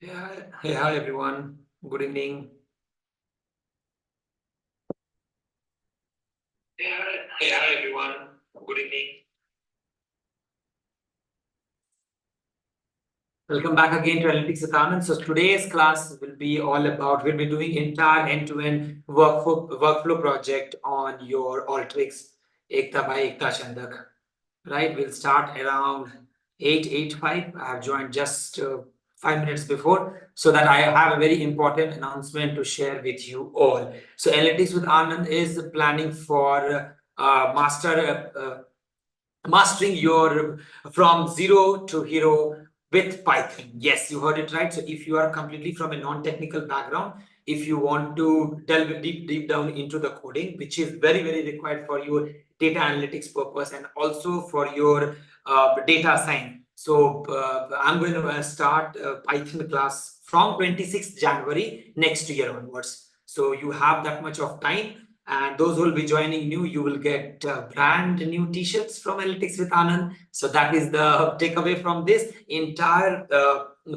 Hi everyone. Good evening. Hi everyone. Good evening. Welcome back again to Analytics with Anand. So today's class will be all about, we'll be doing entire end-to-end workflow project on your ALTERYX EKTA by EKTA CHANDAK. Right, we'll start around 8:05. I have joined just 5 minutes before, so that I have a very important announcement to share with you all. So Analytics with Anand is planning for mastering your from zero to hero with Python. Yes, you heard it right. So if you are completely from a non-technical background, if you want to delve deep down into the coding, which is very required for your data analytics purpose and also for your data science. So I'm going to start Python class from 26th January next year onwards. So you have that much of time. And those who will be joining new, you will get brand new t-shirts from Analytics with Anand. So that is the takeaway from this. Entire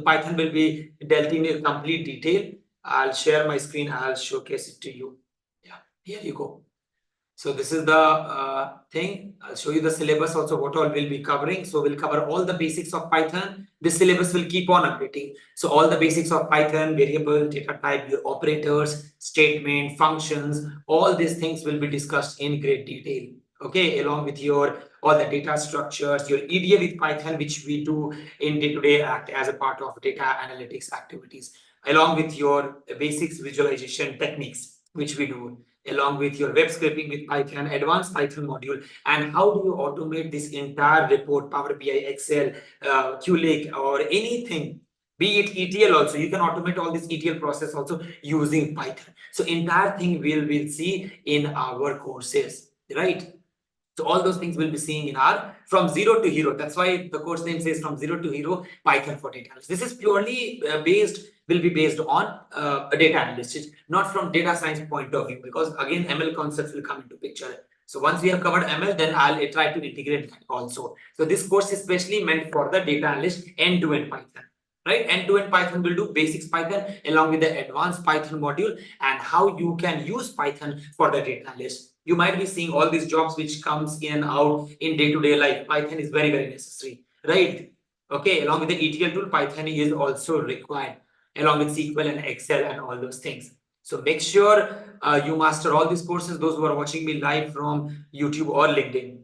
Python will be dealt in complete detail. I'll share my screen. I'll showcase it to you. Yeah, here you go. So this is the thing. I'll show you the syllabus also, what all we'll be covering. So we'll cover all the basics of Python. This syllabus will keep on updating. So all the basics of Python, variable, data type, your operators, statement, functions, all these things will be discussed in great detail. Okay, along with your all the data structures, your EDA with Python, which we do in day-to-day act as a part of data analytics activities, along with your basics visualization techniques, which we do, along with your web scraping with Python, advanced Python module, and how do you automate this entire report, Power BI, Excel, QLake, or anything, be it ETL also. You can automate all this ETL process also using Python. So entire thing we'll see in our courses, right? So all those things we'll be seeing in our from zero to hero. That's why the course name says from zero to hero, Python for data analyst. This is purely will be based on a data analyst, not from data science point of view, because again, ML concepts will come into picture. So once we have covered ML, then I'll try to integrate that also. So this course is specially meant for the data analyst end-to-end Python. Right, end-to-end Python will do basics Python along with the advanced Python module and how you can use Python for the data analyst. You might be seeing all these jobs which comes in and out in day-to-day life. Python is very necessary, right? Okay, along with the ETL tool, Python is also required, along with SQL and Excel and all those things. So make sure you master all these courses, those who are watching me live from YouTube or LinkedIn.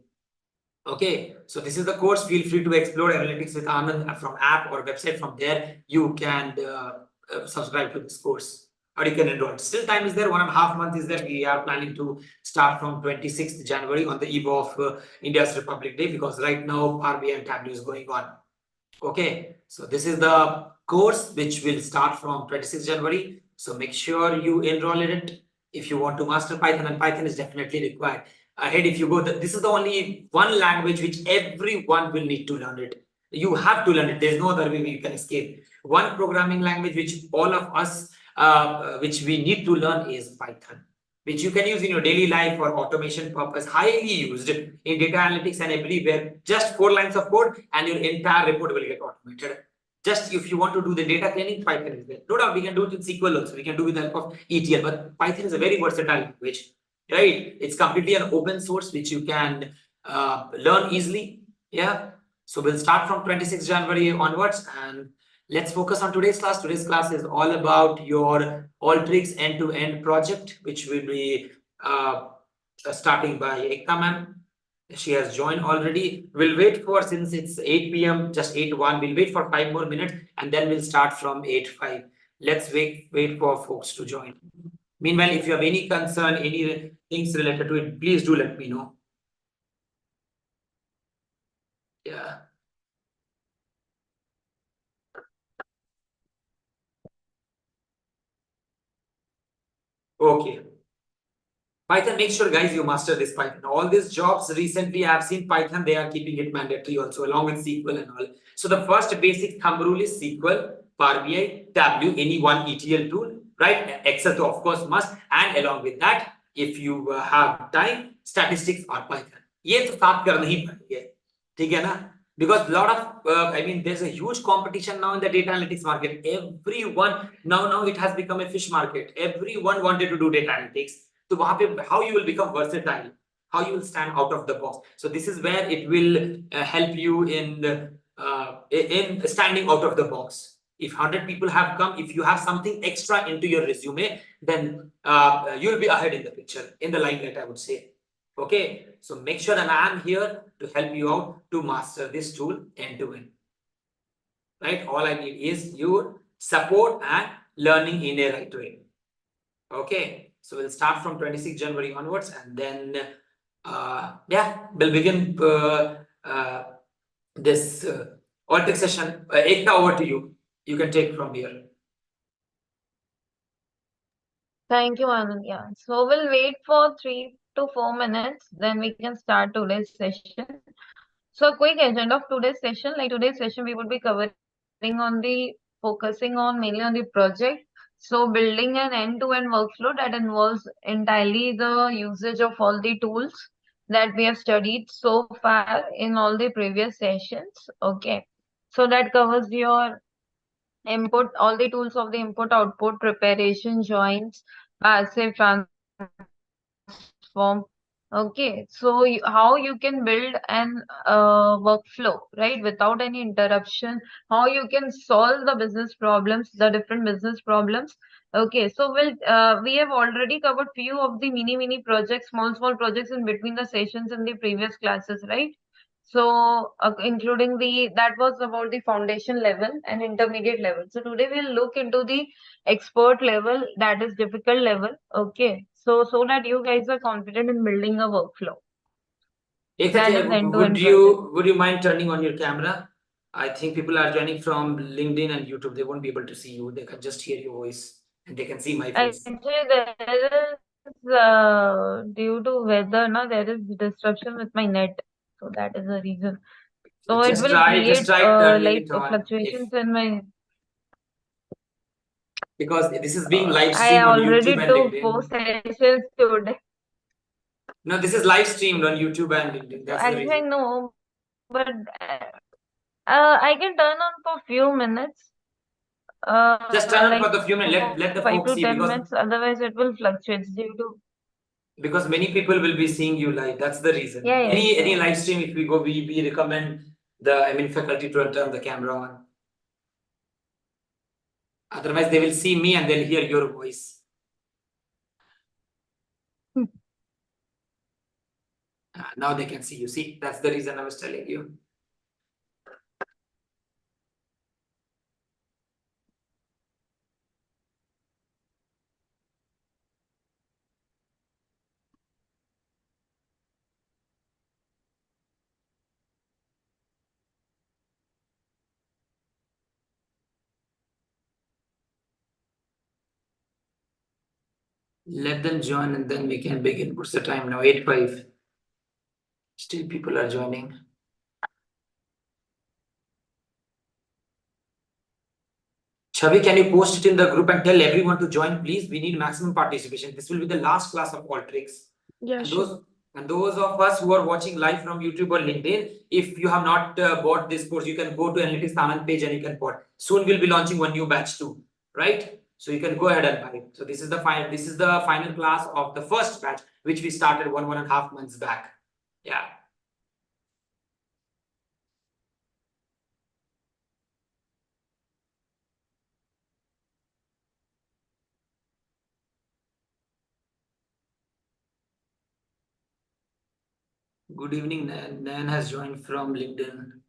Okay, so this is the course. Feel free to explore Analytics with Anand from app or website. From there, you can subscribe to this course, or you can enroll. Still time is there, 1.5 months is there. We are planning to start from 26th January on the eve of India's Republic Day, because right now Power BI and Tableau is going on. Okay, so this is the course which will start from 26th January. So make sure you enroll in it if you want to master Python, and Python is definitely required. Ahead, if you go, this is the only one language which everyone will need to learn it. You have to learn it. There's no other way you can escape. One programming language which all of us, which we need to learn is Python, which you can use in your daily life for automation purpose, highly used in data analytics and everywhere. Just 4 lines of code and your entire report will get automated. Just if you want to do the data cleaning, Python is there. No doubt we can do it in SQL also. We can do with the help of ETL, but Python is a very versatile language, right? It's completely an open source which you can learn easily. Yeah. So we'll start from 26th January onwards, and let's focus on today's class. Today's class is all about your ALTERYX end-to-end project, which will be starting by EKTA ma'am. She has joined already. We'll wait for, since it's 8 p.m., just 8:01, we'll wait for 5 more minutes and then we'll start from 8:05. Let's wait for folks to join. Meanwhile, if you have any concern, any things related to it, please do let me know. Yeah. Okay. Python, make sure guys you master this Python. All these jobs recently I have seen Python, they are keeping it mandatory also along with SQL and all. So the first basic thumb rule is SQL, Power BI, Tableau, any one ETL tool, right? Excel to of course must, and along with that, if you have time, statistics or Python. ये तो साथ करना ही पड़ेगा, ठीक है ना? Because a lot of there's a huge competition now in the data analytics market. Everyone now it has become a fish market. Everyone wanted to do data analytics. So how you will become versatile, how you will stand out of the box. So this is where it will help you in standing out of the box. If 100 people have come, if you have something extra into your resume, then you'll be ahead in the picture, in the limelight, I would say. Okay, so make sure that I am here to help you out to master this tool end to end. Right, all I need is your support and learning in a right way. Okay, so we'll start from 26 January onwards, and then we'll begin this ALTERYX session. Ekta, over to you. You can take from here. Thank you, Anand. Yeah. So we'll wait for 3 to 4 minutes, then we can start today's session. So a quick agenda of today's session. Like today's session, we would be focusing on mainly on the project. So building an end-to-end workflow that involves entirely the usage of all the tools that we have studied so far in all the previous sessions. Okay. So that covers your input, all the tools of the input, output, preparation, joins, passive, transform. Okay, so how you can build an workflow, right, without any interruption, how you can solve the business problems, the different business problems. Okay, so we have already covered few of the mini projects, small projects in between the sessions in the previous classes, right? So including that was about the foundation level and intermediate level. So today we'll look into the expert level, that is difficult level. Okay, so that you guys are confident in building a workflow. That is end-to-end would you mind turning on your camera? I think people are joining from LinkedIn and YouTube. They won't be able to see you. They can just hear your voice and they can see my face. Actually, there is due to weather, there is disruption with my net, so that is the reason. So it will create like fluctuations in my. Because this is being live streamed on YouTube and LinkedIn. I already took 4 sessions today. No, this is live streamed on YouTube and LinkedIn. That's the reason. Actually, no, but I can turn on for few minutes. Just turn on like for the few minutes. Let the 5 folks to see 10 because minutes. Otherwise, it will fluctuate due to. Because many people will be seeing you live. That's the reason. Yeah, Any live stream, if we go, we recommend the faculty to turn the camera on. Otherwise, they will see me and they'll hear your voice. Now they can see you. See, that's the reason I was telling you. Let them join and then we can begin. What's the time now? 8:05. Still people are joining. Chavi, can you post it in the group and tell everyone to join, please? We need maximum participation. This will be the last class of ALTERYX. Yeah, and sure. those of us who are watching live from YouTube or LinkedIn, if you have not bought this course, you can go to Analytics Anand page and you can bought. Soon we'll be launching one new batch too, right? So you can go ahead and buy it. So this is the final class of the first batch, which we started 1.5 months back. Yeah. Good evening, Nan. Nan has joined from LinkedIn.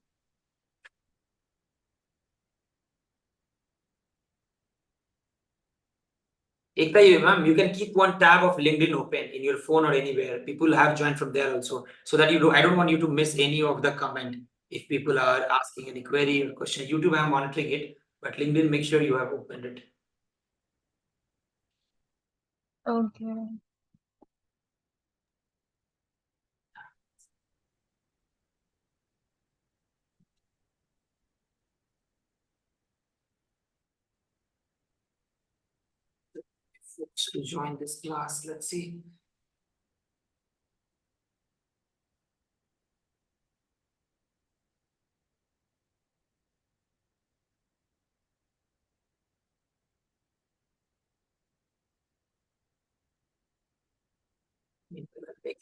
Ekta, ma'am, you can keep one tab of LinkedIn open in your phone or anywhere. People have joined from there also, so that I don't want you to miss any of the comment. If people are asking any query or question, YouTube, I'm monitoring it, but LinkedIn, make sure you have opened it. Okay. Folks to join this class, let's see.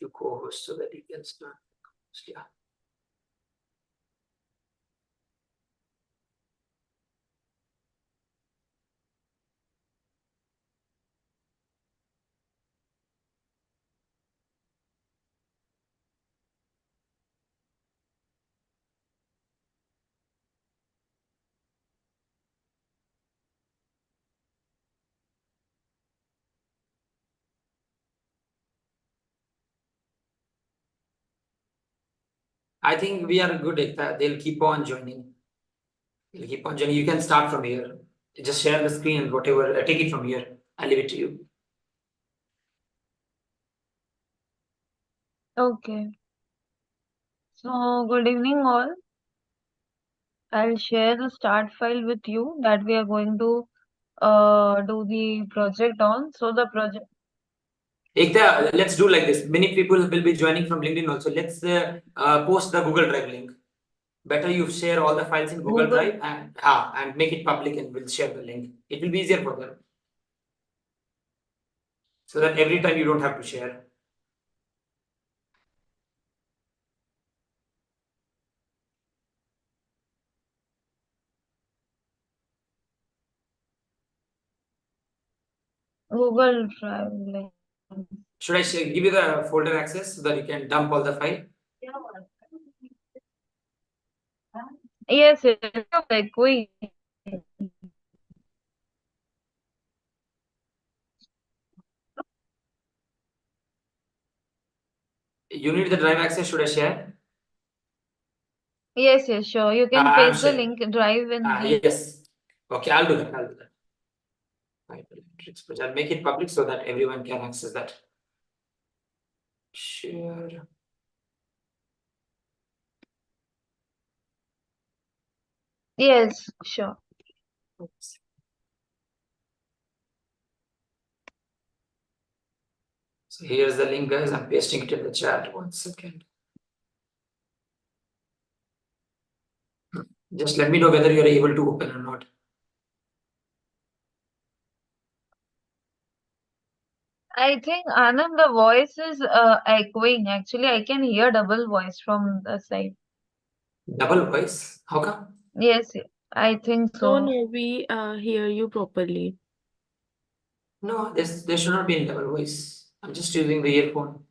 to co-host so that you can start. Yeah. I think we are good, Ekta. They'll keep on joining. They'll keep on joining. You can start from here. Just share the screen and whatever. Take it from here. I'll leave it to you. Okay. So, good evening, all. I'll share the start file with you that we are going to do the project on. So, the project. Ekta, let's do like this. Many people will be joining from LinkedIn also. Let's post the Google Drive link. Better you share all the files in Google Google. Drive and make it public, and we'll share the link. It will be easier for them. So that every time you don't have to share. Google Drive link. Should I give you the folder access so that you can dump all the file? Yes, yes. Echoing. You need the drive access. Should I share? Yes, yes, sure. You can I'm paste the sharing. link, drive in the. Yes. Okay, I'll do that. I'll do that. I'll make it public so that everyone can access that. Share. Yes, sure. Oops. So here's the link, guys. I'm pasting it in the chat. 1 second. Just let me know whether you're able to open or not. I think Anand, the voice is echoing. Actually, I can hear double voice from the side. Double voice? How come? Yes, I think No, so. no, we hear you properly. No, there should not be any double voice. I'm just using the earphone.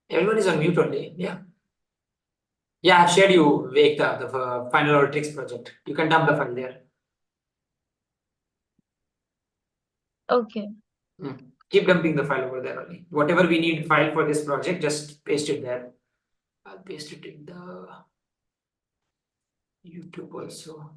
Everyone is on mute only. Yeah. Yeah, I've shared you EKTA, the final ALTERYX project. You can dump the file there. Okay. Keep dumping the file over there only. Whatever we need file for this project, just paste it there. I'll paste it in the YouTube also.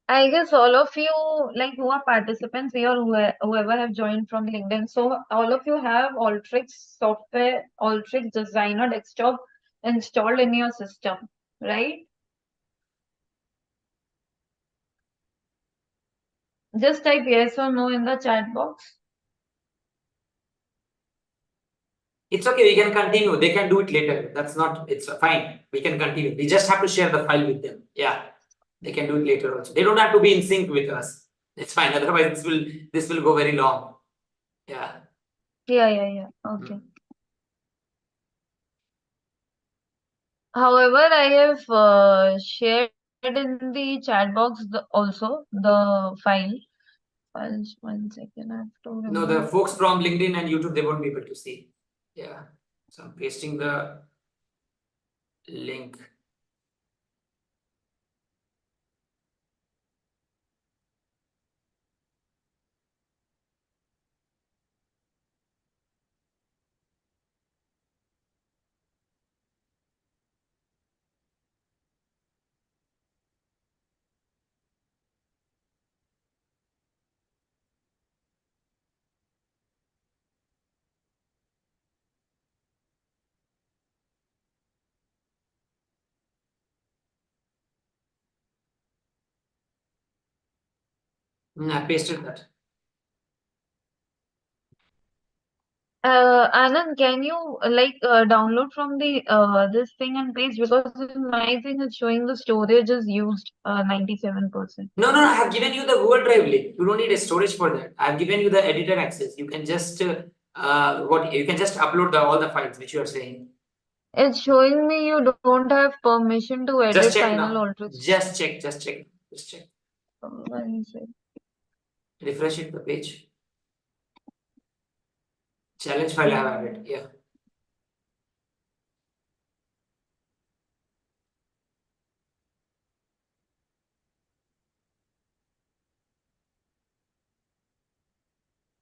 I guess all of you, like who are participants here, whoever have joined from LinkedIn, so all of you have ALTERYX software, ALTERYX Designer Desktop installed in your system, right? Just type yes or no in the chat box. It's okay, we can continue. They can do it later. That's not, it's fine. We can continue. We just have to share the file with them. Yeah, they can do it later also. They don't have to be in sync with us. It's fine. Otherwise, this will go very long. Yeah. Yeah. Okay. However, I have shared in the chat box also the file. Files, 1 second, I have to No, the remove. folks from LinkedIn and YouTube, they won't be able to see. Yeah. So I'm pasting the link. I pasted that. Anand, can you download from the this thing and paste, because in my thing it's showing the storage is used 97%. No, I have given you the Google Drive link. You don't need a storage for that. I have given you the editor access. You can just you can just upload all the files which you are saying. It's showing me you don't have permission to edit Just check final now. ALTERYX. Just check. One sec. Refresh it the page. Challenge file I have added. Yeah.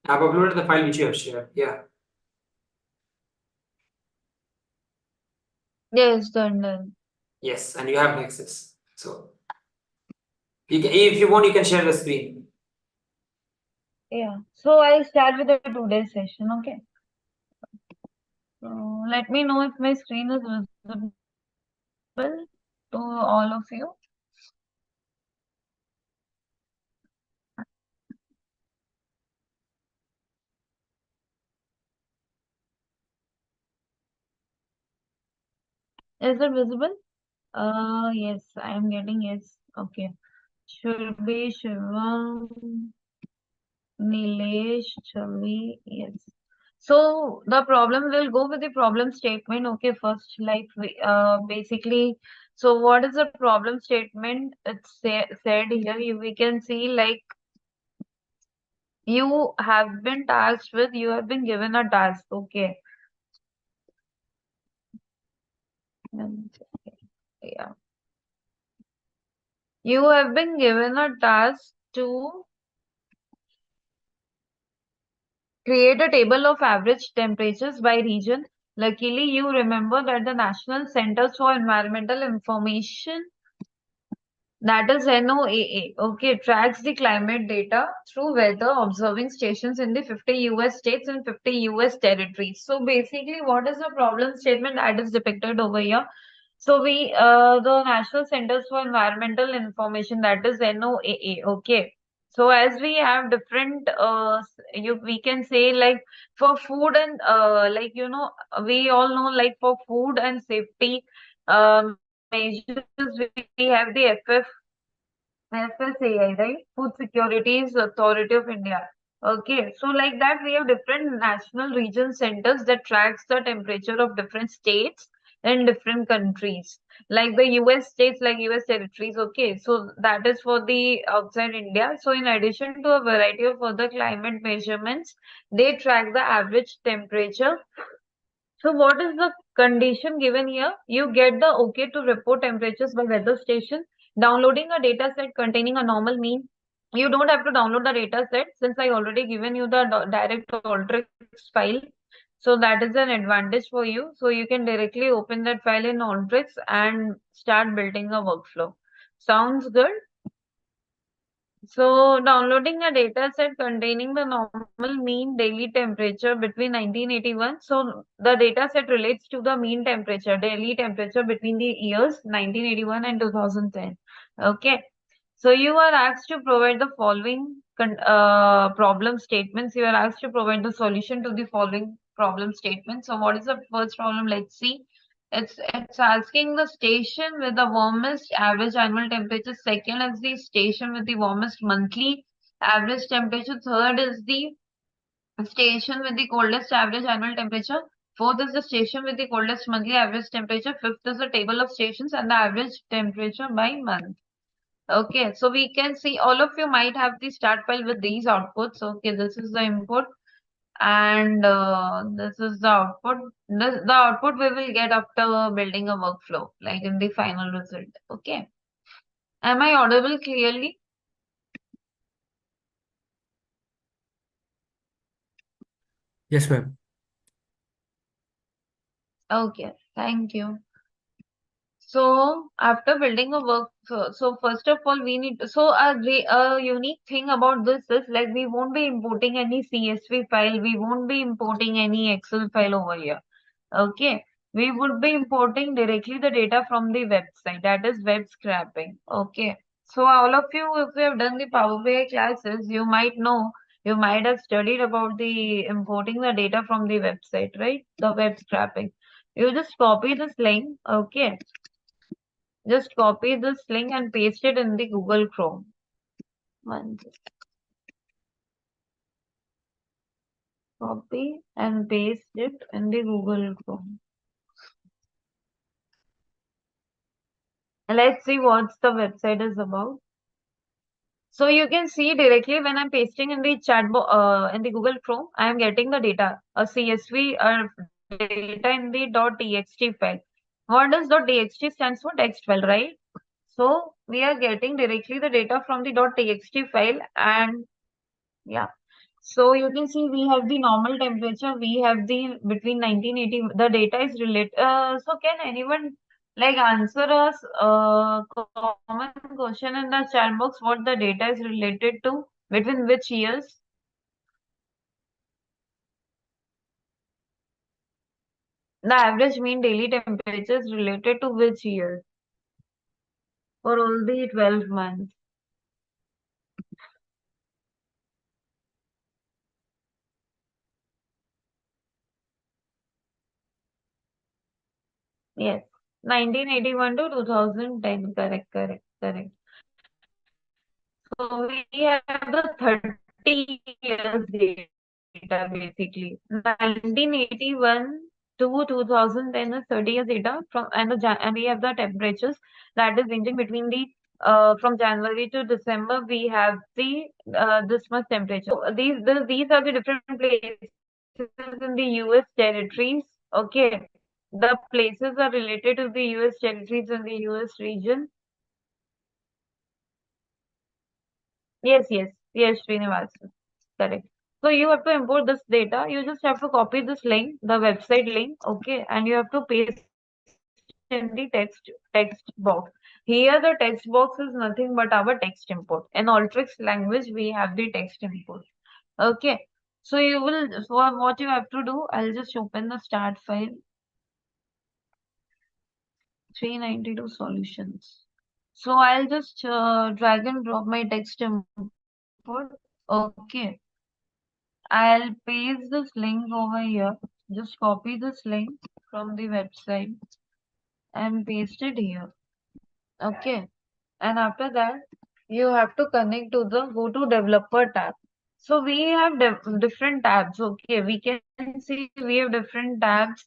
I have uploaded the file which you have shared. Yeah. Yes, done. Yes, and you have access. So you can, if you want, you can share the screen. Yeah. So I'll start with the today's session, okay? So let me know if my screen is visible to all of you. Is it visible? Yes, I am getting yes. Okay. Should be Shivam, Nilesh, Chavi, yes. So the problem, will go with the problem statement. Okay, first, basically, so what is the problem statement? It's said here. We can see like you have been tasked with, you have been given a task. Okay. Yeah. You have been given a task to create a table of average temperatures by region. Luckily, you remember that the National Centers for Environmental Information, that is NOAA, okay, tracks the climate data through weather observing stations in the 50 US states and 50 US territories. So basically, what is the problem statement that is depicted over here? So the National Centers for Environmental Information, that is NOAA, okay. So as we have different, we can say like for food and we all know like for food and safety measures, we have the FSAI, right? Food Securities Authority of India. Okay, so like that we have different national region centers that tracks the temperature of different states and different countries. Like the US states, like US territories. Okay, so that is for the outside India. So in addition to a variety of other climate measurements, they track the average temperature. So what is the condition given here? You get the okay to report temperatures by weather station, downloading a data set containing a normal mean. You don't have to download the data set since I already given you the direct ALTERYX file. So that is an advantage for you. So you can directly open that file in ALTERYX and start building a workflow. Sounds good? So downloading a data set containing the normal mean daily temperature between 1981. So the data set relates to the mean temperature, daily temperature between the years 1981 and 2010. Okay. So you are asked to provide the following problem statements. You are asked to provide the solution to the following problem statements. So what is the first problem? Let's see. It's asking the station with the warmest average annual temperature. Second is the station with the warmest monthly average temperature. Third is the station with the coldest average annual temperature. Fourth is the station with the coldest monthly average temperature. Fifth is the table of stations and the average temperature by month. Okay, so we can see all of you might have the start file with these outputs. Okay, this is the input and this is the output. The output we will get after building a workflow, like in the final result. Okay. Am I audible clearly? Yes, ma'am. Okay, thank you. So after building a work, so first of all, we need, so a unique thing about this is like we won't be importing any CSV file, we won't be importing any Excel file over here. Okay, we would be importing directly the data from the website, that is web scraping. Okay, so all of you, if you have done the Power BI classes, you might know You might have studied about the importing the data from the website, right? The web scraping. You just copy this link, okay? Just copy this link and paste it in the Google Chrome. Copy and paste it in the Google Chrome. Let's see what the website is about. So you can see directly when I'm pasting in the chat in the Google Chrome, I am getting the data, a CSV or data in the .txt file. What does .txt stands for? Text file, right? So we are getting directly the data from the .txt file, and yeah. So you can see we have the normal temperature, we have the between 1980, the data is related. So can anyone like answer us common question in the chat box what the data is related to, between which years? The average mean daily temperature is related to which year for all the 12 months? Yes, 1981 to 2010. Correct, correct, correct. So we have the 30 years data basically. 1981 to 2010 is 30 years data from, and we have the temperatures that is ranging between the from January to December. We have the this much temperature. So these are the different places in the US territories. Okay, the places are related to the US territories and the US region. Yes, Srinivasan. Correct. So you have to import this data. You just have to copy this link, the website link, okay, and you have to paste in the text box. Here the text box is nothing but our text import. In Alteryx language, we have the text import. Okay. So you will, so what you have to do, I'll just open the start file. 392 solutions. So I'll just drag and drop my text import. Okay. I'll paste this link over here. Just copy this link from the website and paste it here. Okay. And after that, you have to connect to the go to developer tab. So we have different tabs. Okay. We can see we have different tabs.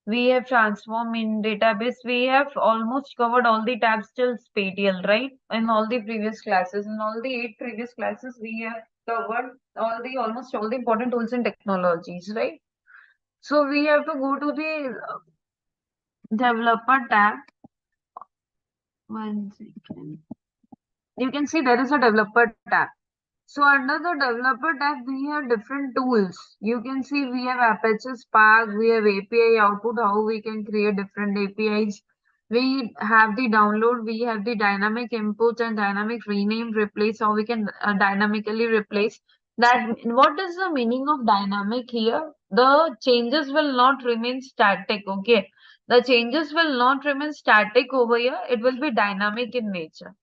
We have transform in database. We have almost covered all the tabs till spatial, right? In all the previous classes. In all the 8 previous classes, we have covered almost all the important tools and technologies, right? So we have to go to the developer tab. 1 second. You can see there is a developer tab. So under the developer tab, we have different tools. You can see we have Apache Spark, we have API output, how we can create different APIs. We have the download, we have the dynamic input and dynamic rename, replace, how we can dynamically replace. That what is the meaning of dynamic here? The changes will not remain static, okay? The changes will not remain static over here. It will be dynamic in nature.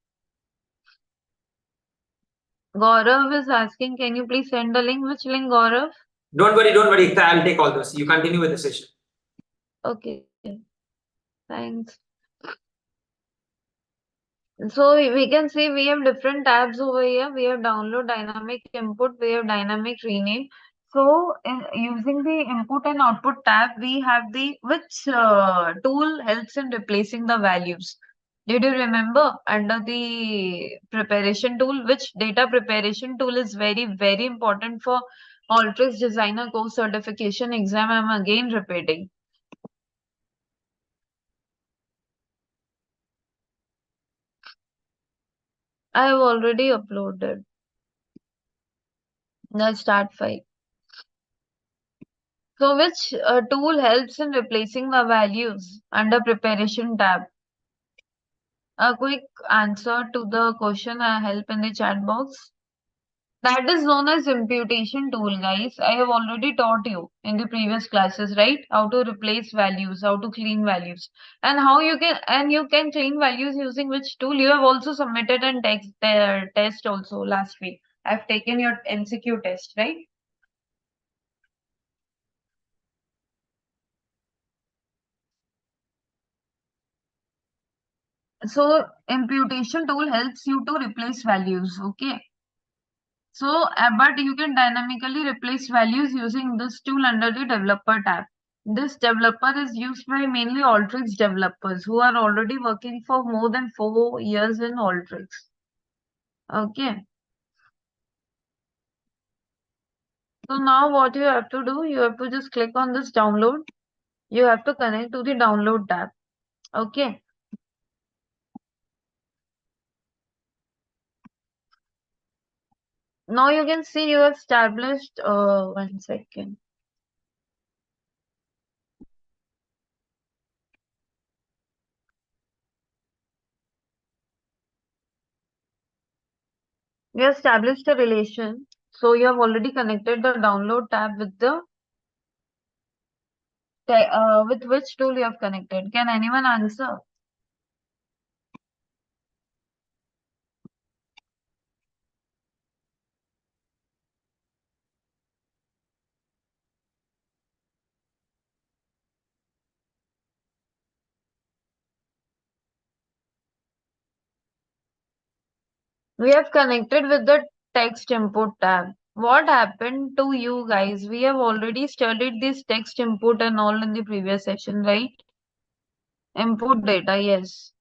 Gaurav is asking, can you please send the link? Which link, Gaurav? Don't worry, Ekta, I'll take all those. You continue with the session. Okay, thanks. So we can see we have different tabs over here. We have download, dynamic input, we have dynamic rename. So using the input and output tab, we have the which tool helps in replacing the values. Did you remember under the preparation tool, which data preparation tool is very, very important for Alteryx Designer course certification exam? I'm again repeating. I have already uploaded the start file. So which tool helps in replacing the values under preparation tab? A quick answer to the question I help in the chat box. That is known as imputation tool, guys. I have already taught you in the previous classes, right? How to replace values, how to clean values, and how you can clean values using which tool. You have also submitted an test also last week. I've taken your MCQ test, right? So imputation tool helps you to replace values, okay? So, but you can dynamically replace values using this tool under the developer tab. This developer is used by mainly ALTERYX developers who are already working for more than 4 years in ALTERYX. Okay. So now what you have to do, you have to just click on this download. You have to connect to the download tab. Okay. Now you can see you have established, 1 second. You have established a relation. So you have already connected the download tab with the with which tool you have connected? Can anyone answer? We have connected with the text input tab. What happened to you guys? We have already studied this text input and all in the previous session, right? Input data, yes.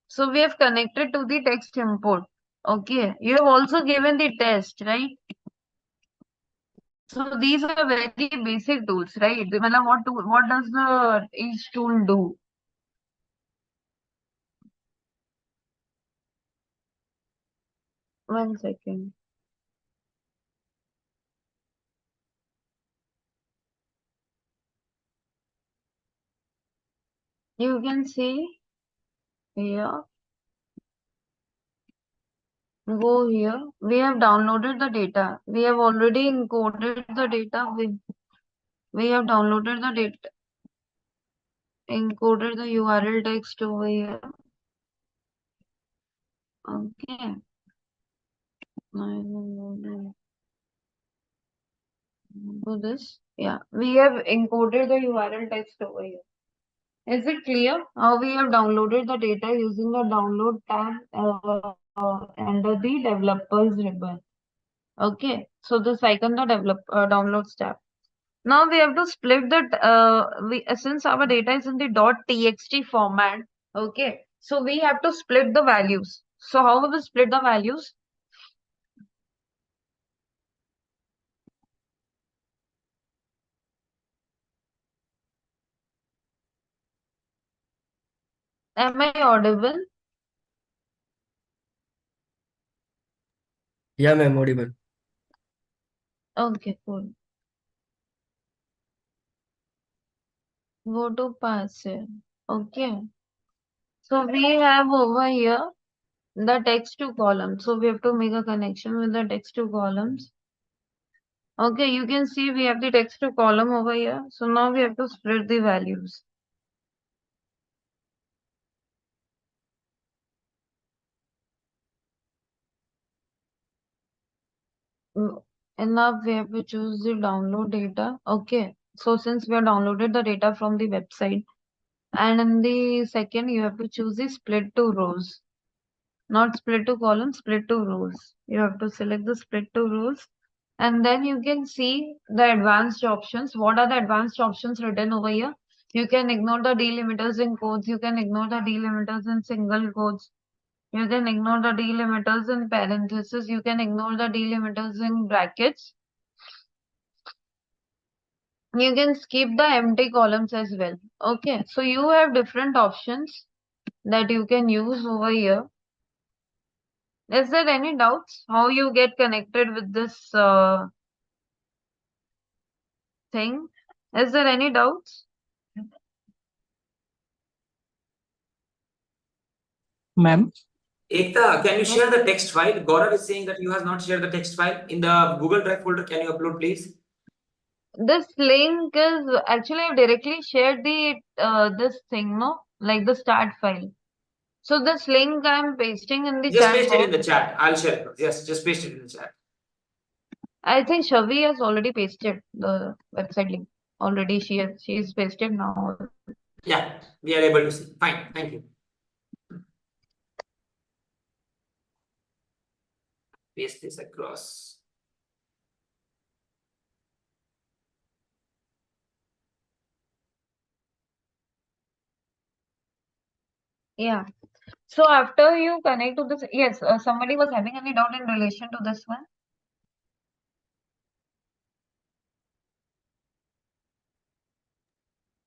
So we have connected to the text input. Okay. You have also given the test, right? So these are very basic tools, right? What does the each tool do? 1 second. You can see here. Go here. We have downloaded the data. We have already encoded the data. We have downloaded the data, encoded the URL text over here. Okay. Do this. Yeah. We have encoded the URL text over here. Is it clear how we have downloaded the data using the download tab under the developers ribbon? Okay. So this icon, the downloads tab. Now we have to split the since our data is in the .txt format. Okay, so we have to split the values. So how will we split the values? Am I audible? Yeah, ma'am, audible. Okay, cool. Go to parser. Okay. So we have over here the text to column. So we have to make a connection with the text to columns. Okay, you can see we have the text to column over here. So now we have to split the values. And now we have to choose the download data. Okay, so since we have downloaded the data from the website, and in the second you have to choose the split to rows, not split to columns, split to rows. You have to select the split to rows, and then you can see the advanced options. What are the advanced options written over here? You can ignore the delimiters in quotes. You can ignore the delimiters in single quotes. You can ignore the delimiters in parentheses. You can ignore the delimiters in brackets. You can skip the empty columns as well. Okay, so you have different options that you can use over here. Is there any doubts how you get connected with this thing? Is there any doubts? Ma'am, Ekta, can you share the text file? Gaurav is saying that you have not shared the text file in the Google Drive folder. Can you upload, please? This link is actually I've directly shared the this thing, no, like the start file. So this link I'm pasting in the Just chat paste it in box. the chat. I'll share it. Yes, just paste it in the chat. I think Shavi has already pasted the website link. Already she's pasted now. Yeah, we are able to see. Fine, thank you. Paste this across. Yeah. So after you connect to this, yes, somebody was having any doubt in relation to this one.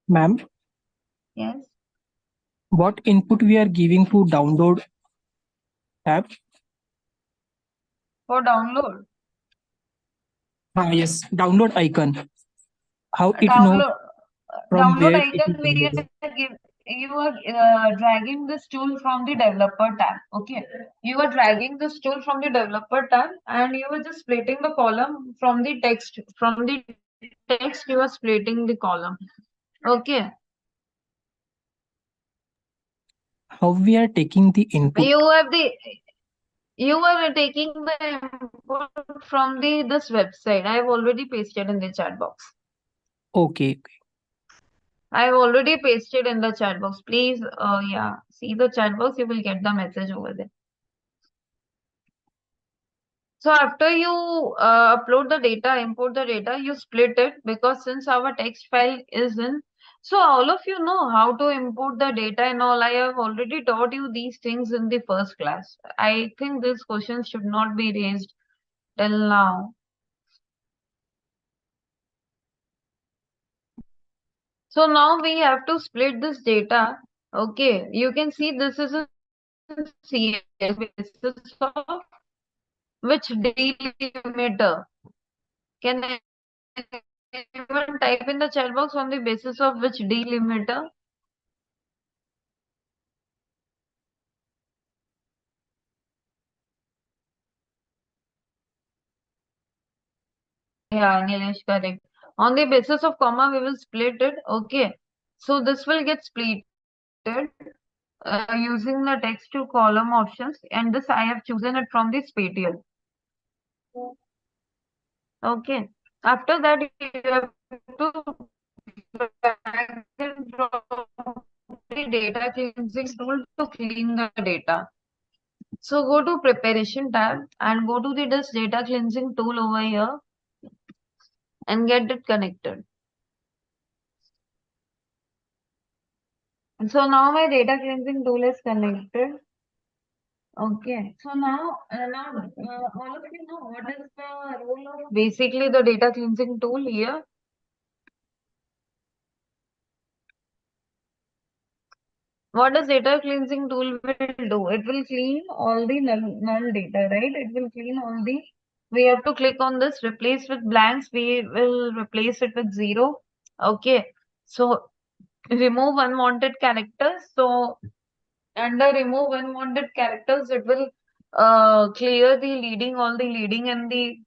Ma'am, Yes. what input we are giving to download tab? For download. Yes, download icon. How it knows Download from download where it icon is we downloaded? you are dragging this tool from the developer tab. Okay, you are dragging this tool from the developer tab and you are just splitting the column from the text. From the text you are splitting the column. Okay, How we are taking the input? you are taking the input from this website. I have already pasted in the chat box. Okay. I have already pasted in the chat box. Please, yeah, see the chat box. You will get the message over there. So after you upload the data, import the data, you split it because since our text file is in. So all of you know how to import the data and all. I have already taught you these things in the first class. I think this question should not be raised till now. So now we have to split this data. Okay, you can see this is a CS basis of which delimiter. Can anyone type in the chat box on the basis of which delimiter? Yeah, Nilesh, correct. On the basis of comma, we will split it. Okay. So this will get splitted using the text to column options, and this I have chosen it from the spatial. Okay. After that, you have to drag and drop the data cleansing tool to clean the data. So go to preparation tab and go to this data cleansing tool over here and get it connected. And so now my data cleansing tool is connected. Okay. So now, all of you know what is the role of basically the data cleansing tool here. What does data cleansing tool will do? It will clean all the null data, right? It will clean all the. We have to click on this, replace with blanks. We will replace it with 0. Okay. So remove unwanted characters. So under remove unwanted characters, it will clear all the leading and the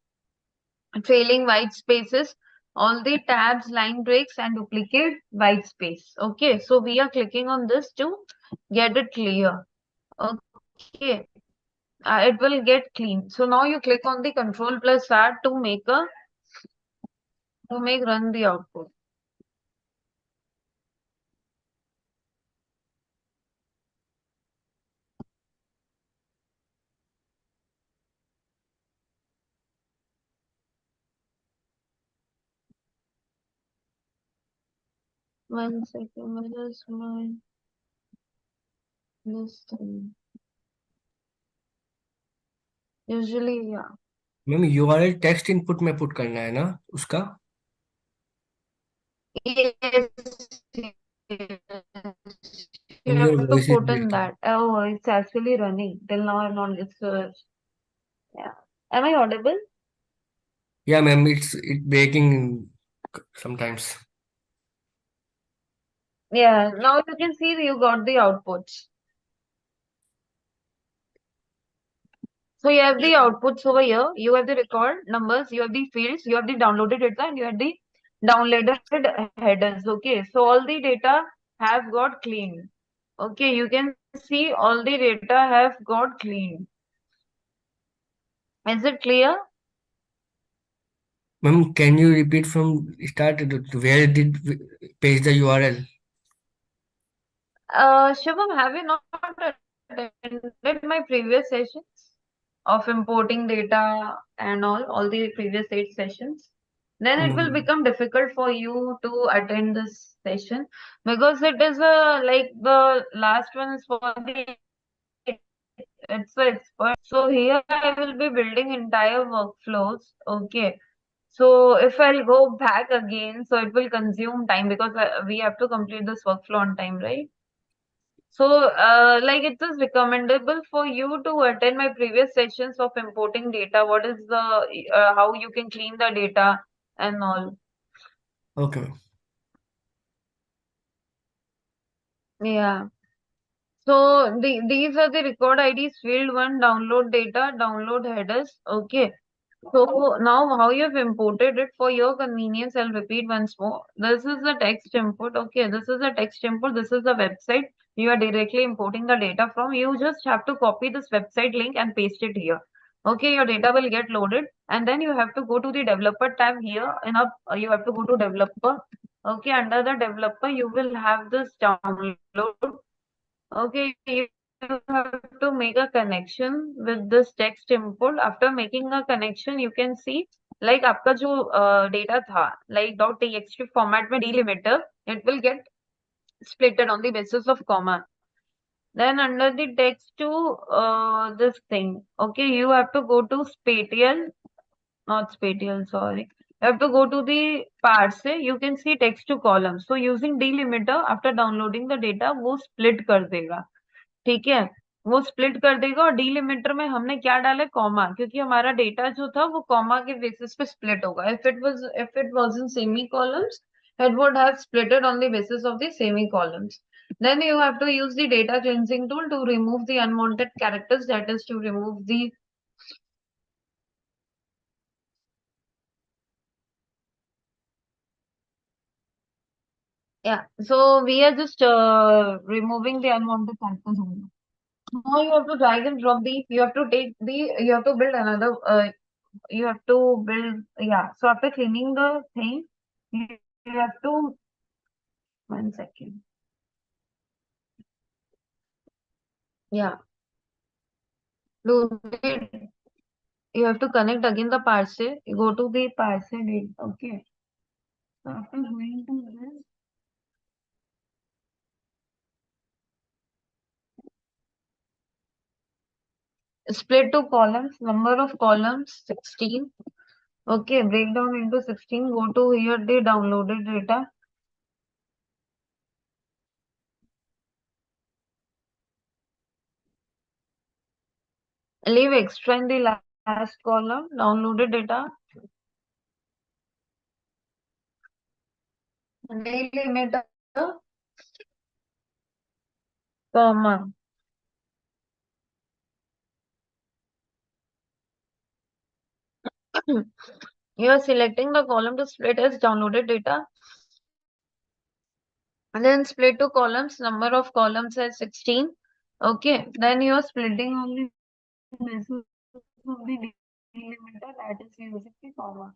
trailing white spaces, all the tabs, line breaks, and duplicate white space. Okay, so we are clicking on this to get it clear. Okay, it will get clean. So now you click on the Control plus R to make run the output. One second, where is my this thing? Usually, yeah. Ma'am URL text input में put करना है ना उसका? Yes, you ma'am have your to voice is put in breaking. that. Oh, it's actually running. Till now, I'm not. Yeah. Am I audible? या ma'am it's breaking sometimes. Yeah. Now you can see you got the outputs. So you have the outputs over here. You have the record numbers. You have the fields. You have the downloaded data, and you have the downloaded headers. Okay. So all the data have got cleaned. Okay. You can see all the data have got cleaned. Is it clear? Ma'am, can you repeat from start? Where did we paste the URL? Shubham, have you not attended my previous sessions of importing data and all the previous 8 sessions? Then it will No. become difficult for you to attend this session because it is a like the last one is for the it's a expert. So here I will be building entire workflows. Okay. So if I'll go back again, so it will consume time because we have to complete this workflow on time, right? So, like it is recommendable for you to attend my previous sessions of importing data. What is the how you can clean the data and all. Okay, ma'am. Yeah. So these are the record IDs. Field one, download data, download headers. Okay. So now how you've imported it for your convenience, I'll repeat once more. This is the text input. Okay, this is the text input. This is the website you are directly importing the data from. You just have to copy this website link and paste it here. Okay, your data will get loaded and then you have to go to the developer tab here. You have to go to developer. Okay, under the developer, you will have this download. Okay, you have to make a connection with this text input. After making a connection, you can see like आपका जो data था like .txt format में delimiter, it will get splitted on the basis of comma. Then under the text to this thing, okay, you have to go to spatial, not spatial, sorry. You have to go to the parse. You can see text to column. So using delimiter after downloading the data, वो split कर देगा. ठीक है, वो split कर देगा और delimiter में हमने क्या डाला कॉमा, क्योंकि हमारा डेटा जो था वो कॉमा के बेसिस पे स्प्लिट होगा. If it was in semi columns, it would have splitted on the basis of the semi columns. Then you have to use the data cleansing tool to remove the unwanted characters, that is to remove the yeah, so we are just removing the unwanted characters only. Now you have to drag and drop you have to build another you have to build, yeah, so after cleaning the thing, you, you have to, 1 second, yeah, do the, you have to connect again the parse, you go to the parse date, okay, so after going to this, split to columns, number of columns 16, okay, break down into 16, go to here the downloaded data, leave extra in the last column, downloaded data, delimiter, comma. You are selecting the column to split as downloaded data and then split to columns, number of columns as 16. Okay, then you are splitting on the basis of the delimiter, that is using the comma.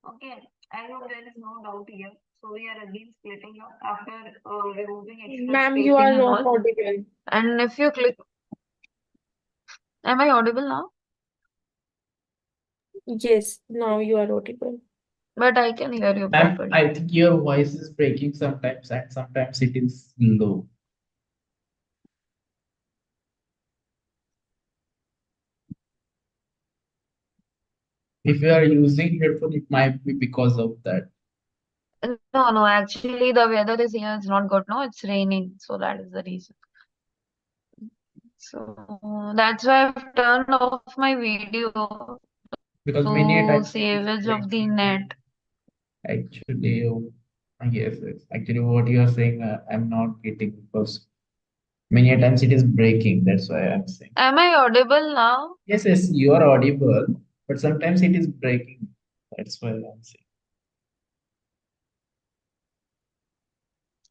Okay, I hope there is no doubt here. So we are again splitting up after removing extra Ma'am, you spacing are and not all. audible. And if you click, am I audible now? Yes, now you are audible. But I can hear you Ma'am, properly. I think your voice is breaking sometimes and sometimes it is low. If you are using headphone, it might be because of that. No, actually the weather is here is not good. No, it's raining, so that is the reason. So that's why I've turned off my video Because many a to times it is savage of the breaking. net. Actually, yes, yes. Actually, what you are saying, I'm not getting because many a times it is breaking. That's why I'm saying. Am I audible now? Yes, yes, you are audible, but sometimes it is breaking. That's why I'm saying.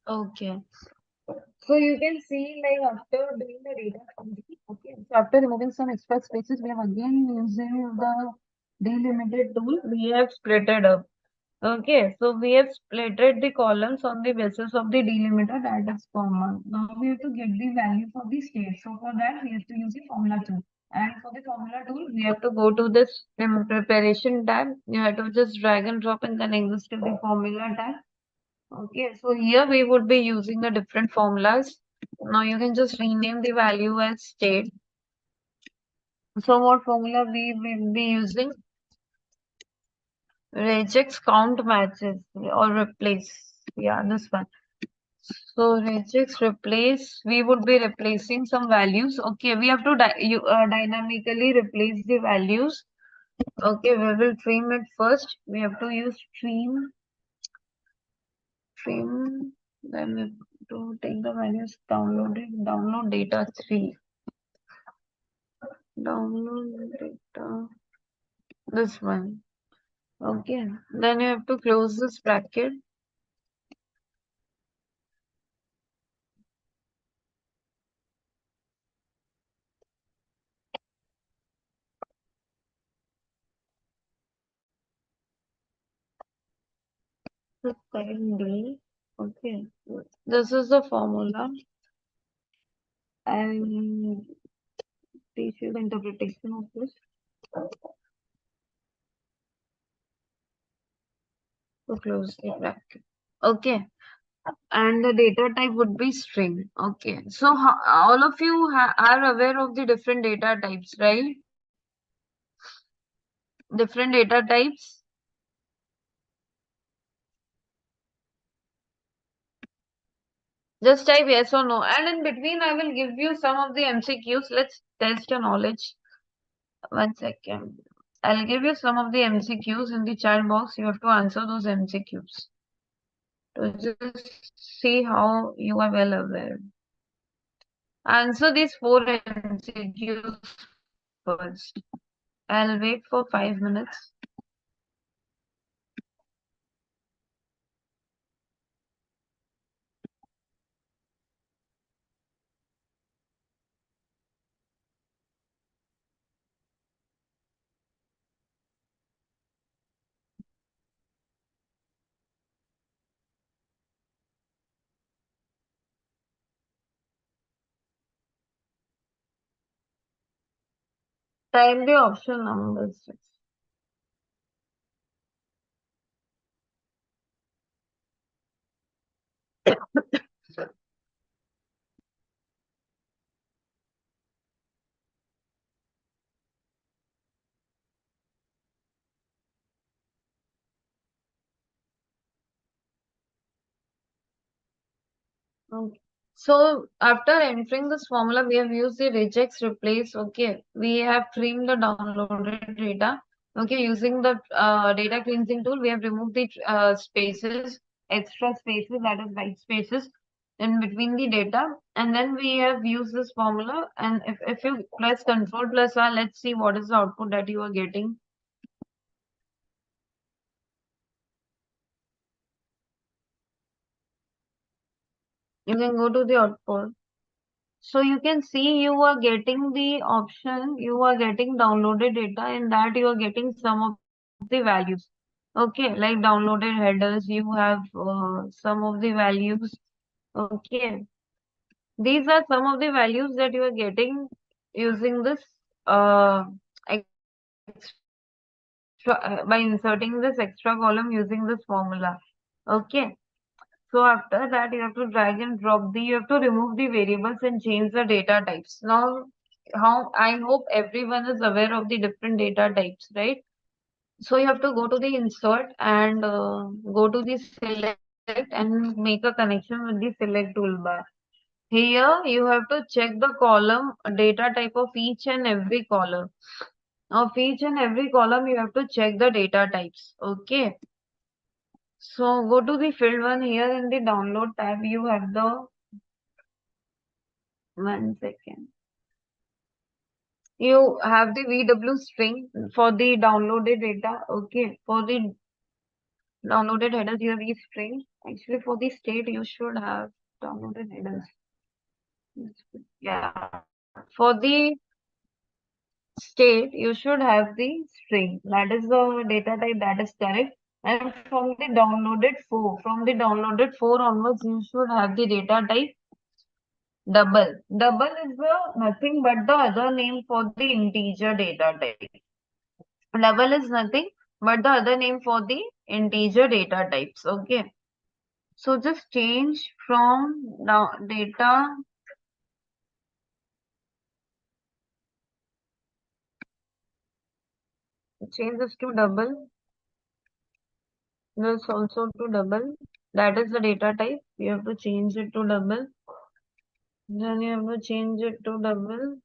Okay. So you can see like after doing the data cleansing, okay. So after removing some extra spaces, we have again using the delimited tool, we have splitted up. Okay, so we have splitted the columns on the basis of the delimiter that is common. Now we have to get the value for the state. So for that we have to use the formula tool. And for the formula tool, we have to go to this preparation tab. You have to just drag and drop and then exist to the formula tab. Okay, so here we would be using the different formulas. Now you can just rename the value as state. So what formula we will be using? Regex count matches or replace. Yeah, this one. So regex replace. We would be replacing some values. Okay, we have to dynamically replace the values. Okay, we will trim it first. We have to use trim. Then we have to take the values downloaded. Download data 3. Download data. This one. Okay. Then you have to close this bracket. D. Okay. This is the formula. And teach you the interpretation of this. So close the bracket. Okay. And the data type would be string. Okay. So all of you are aware of the different data types, right? Different data types. Just type yes or no. And in between, I will give you some of the MCQs. Let's test your knowledge. 1 second. I'll give you some of the MCQs in the chat box. You have to answer those MCQs. To just see how you are well aware. Answer these 4 MCQs first. I'll wait for 5 minutes. Type the option number 6. Okay. So after entering this formula, we have used the regex replace. Okay, we have trimmed the downloaded data. Okay, using the data cleansing tool, we have removed the spaces, extra spaces, that is white spaces in between the data. And then we have used this formula. And if you press Control plus R, let's see what is the output that you are getting. You can go to the output. So you can see you are getting the option, you are getting downloaded data, and that you are getting some of the values. Okay, like downloaded headers, you have some of the values. Okay, these are some of the values that you are getting using this by inserting this extra column using this formula. Okay. So after that, you have to drag and drop you have to remove the variables and change the data types. Now, I hope everyone is aware of the different data types, right? So you have to go to the insert and go to the select and make a connection with the select toolbar. Here, you have to check the column data type of each and every column. Of each and every column, you have to check the data types. Okay. So go to the field 1 here in the download tab. You have the 1 second. You have the VW string for the downloaded data. Okay. For the downloaded headers, you have each string. Actually, for the state, you should have downloaded headers. Yeah. For the state, you should have the string. That is the data type that is correct. And from the downloaded 4 onwards, you should have the data type double. Double is the nothing but the other name for the integer data type. Double is nothing but the other name for the integer data types. Okay. So just change from data change this to double. This also to double. That is the data type. You have to change it to double. Then you have to change it to double.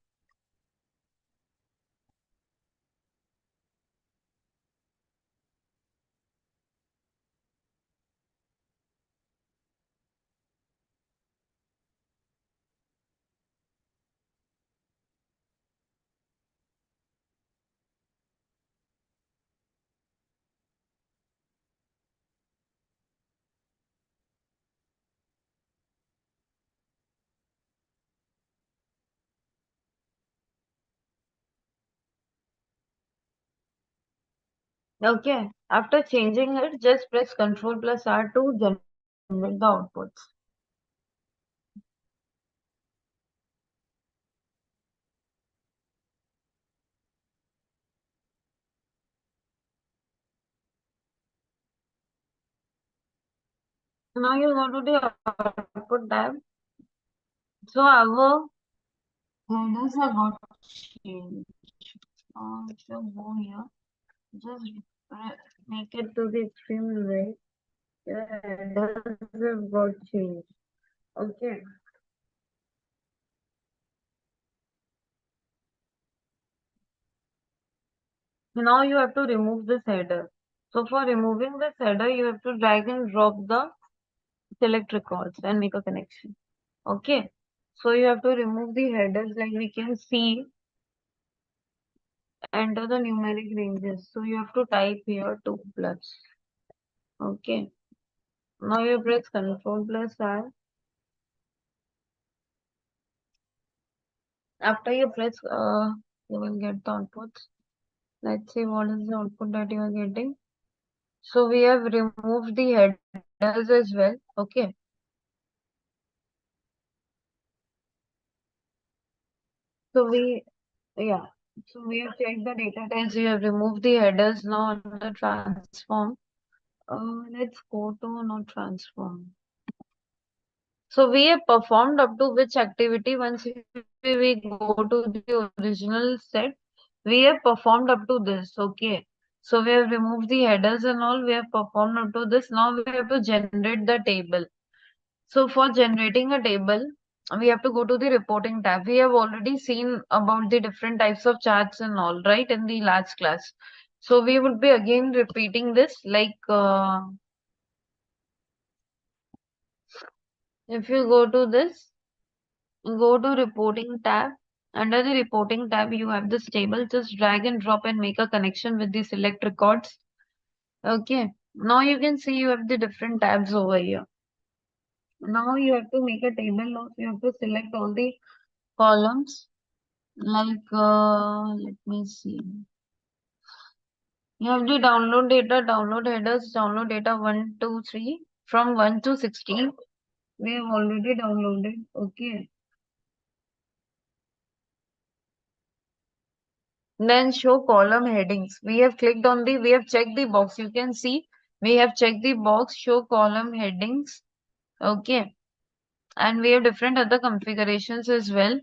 Okay. After changing it, just press Ctrl plus R to generate the outputs. Now you go to the output tab. So our headers have got changed. If you go here, just make it to the extreme right. Your headers have got changed. Okay. Now you have to remove this header. So for removing this header, you have to drag and drop the select records and make a connection. Okay. So you have to remove the headers like we can see. Enter the numeric ranges. So you have to type here 2 plus. Okay. Now you press Ctrl plus R. After you press, you will get the outputs. Let's see what is the output that you are getting. So we have removed the headers as well. Okay. So we have checked the data types. We have removed the headers now on the transform. Let's go to not transform. So we have performed up to which activity? Once we go to the original set, we have performed up to this. Okay. So we have removed the headers and all. We have performed up to this. Now we have to generate the table. So for generating a table, we have to go to the reporting tab. We have already seen about the different types of charts and all, right, in the last class. So we would be again repeating this, like if you go to this, go to reporting tab. Under the reporting tab, you have this table. Just drag and drop and make a connection with the select records. Okay. Now you can see you have the different tabs over here. Now you have to make a table of, you have to select all the columns. Like, let me see. You have the download data, download headers, download data 1, 2, 3. From 1 to 16, we have already downloaded. Okay. Then show column headings. We have checked the box. You can see we have checked the box, show column headings. Okay. And we have different other configurations as well.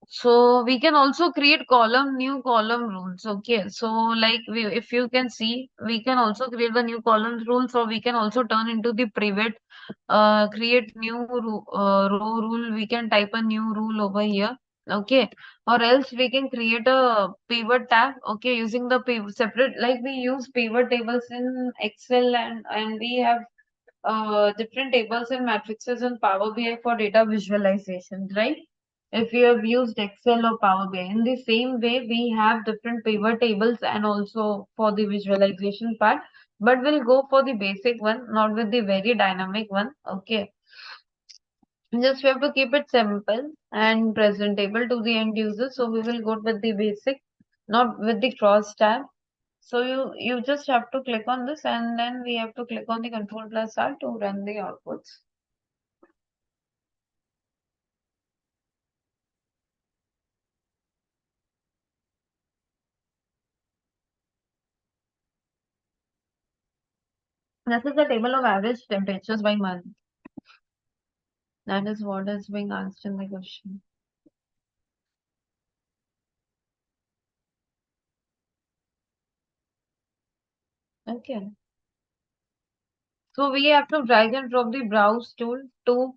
So we can also create new column rules. Okay. So like if you can see, we can also create the new column rules, or we can also turn into the private, create new row rule. We can type a new rule over here. Okay. Or else we can create a pivot tab. Okay. Using the separate, like we use pivot tables in Excel, and we have different tables and matrices in Power BI for data visualization, right? If you have used Excel or Power BI, in the same way, we have different pivot tables and also for the visualization part, but we'll go for the basic one, not with the very dynamic one. Okay. Just we have to keep it simple and presentable to the end user. So we will go with the basic. not with the cross tab. So you just have to click on this, and then we have to click on the Control plus R to run the outputs. This is the table of average temperatures by month. That is what is being asked in the question. Okay. So we have to drag and drop the browse tool to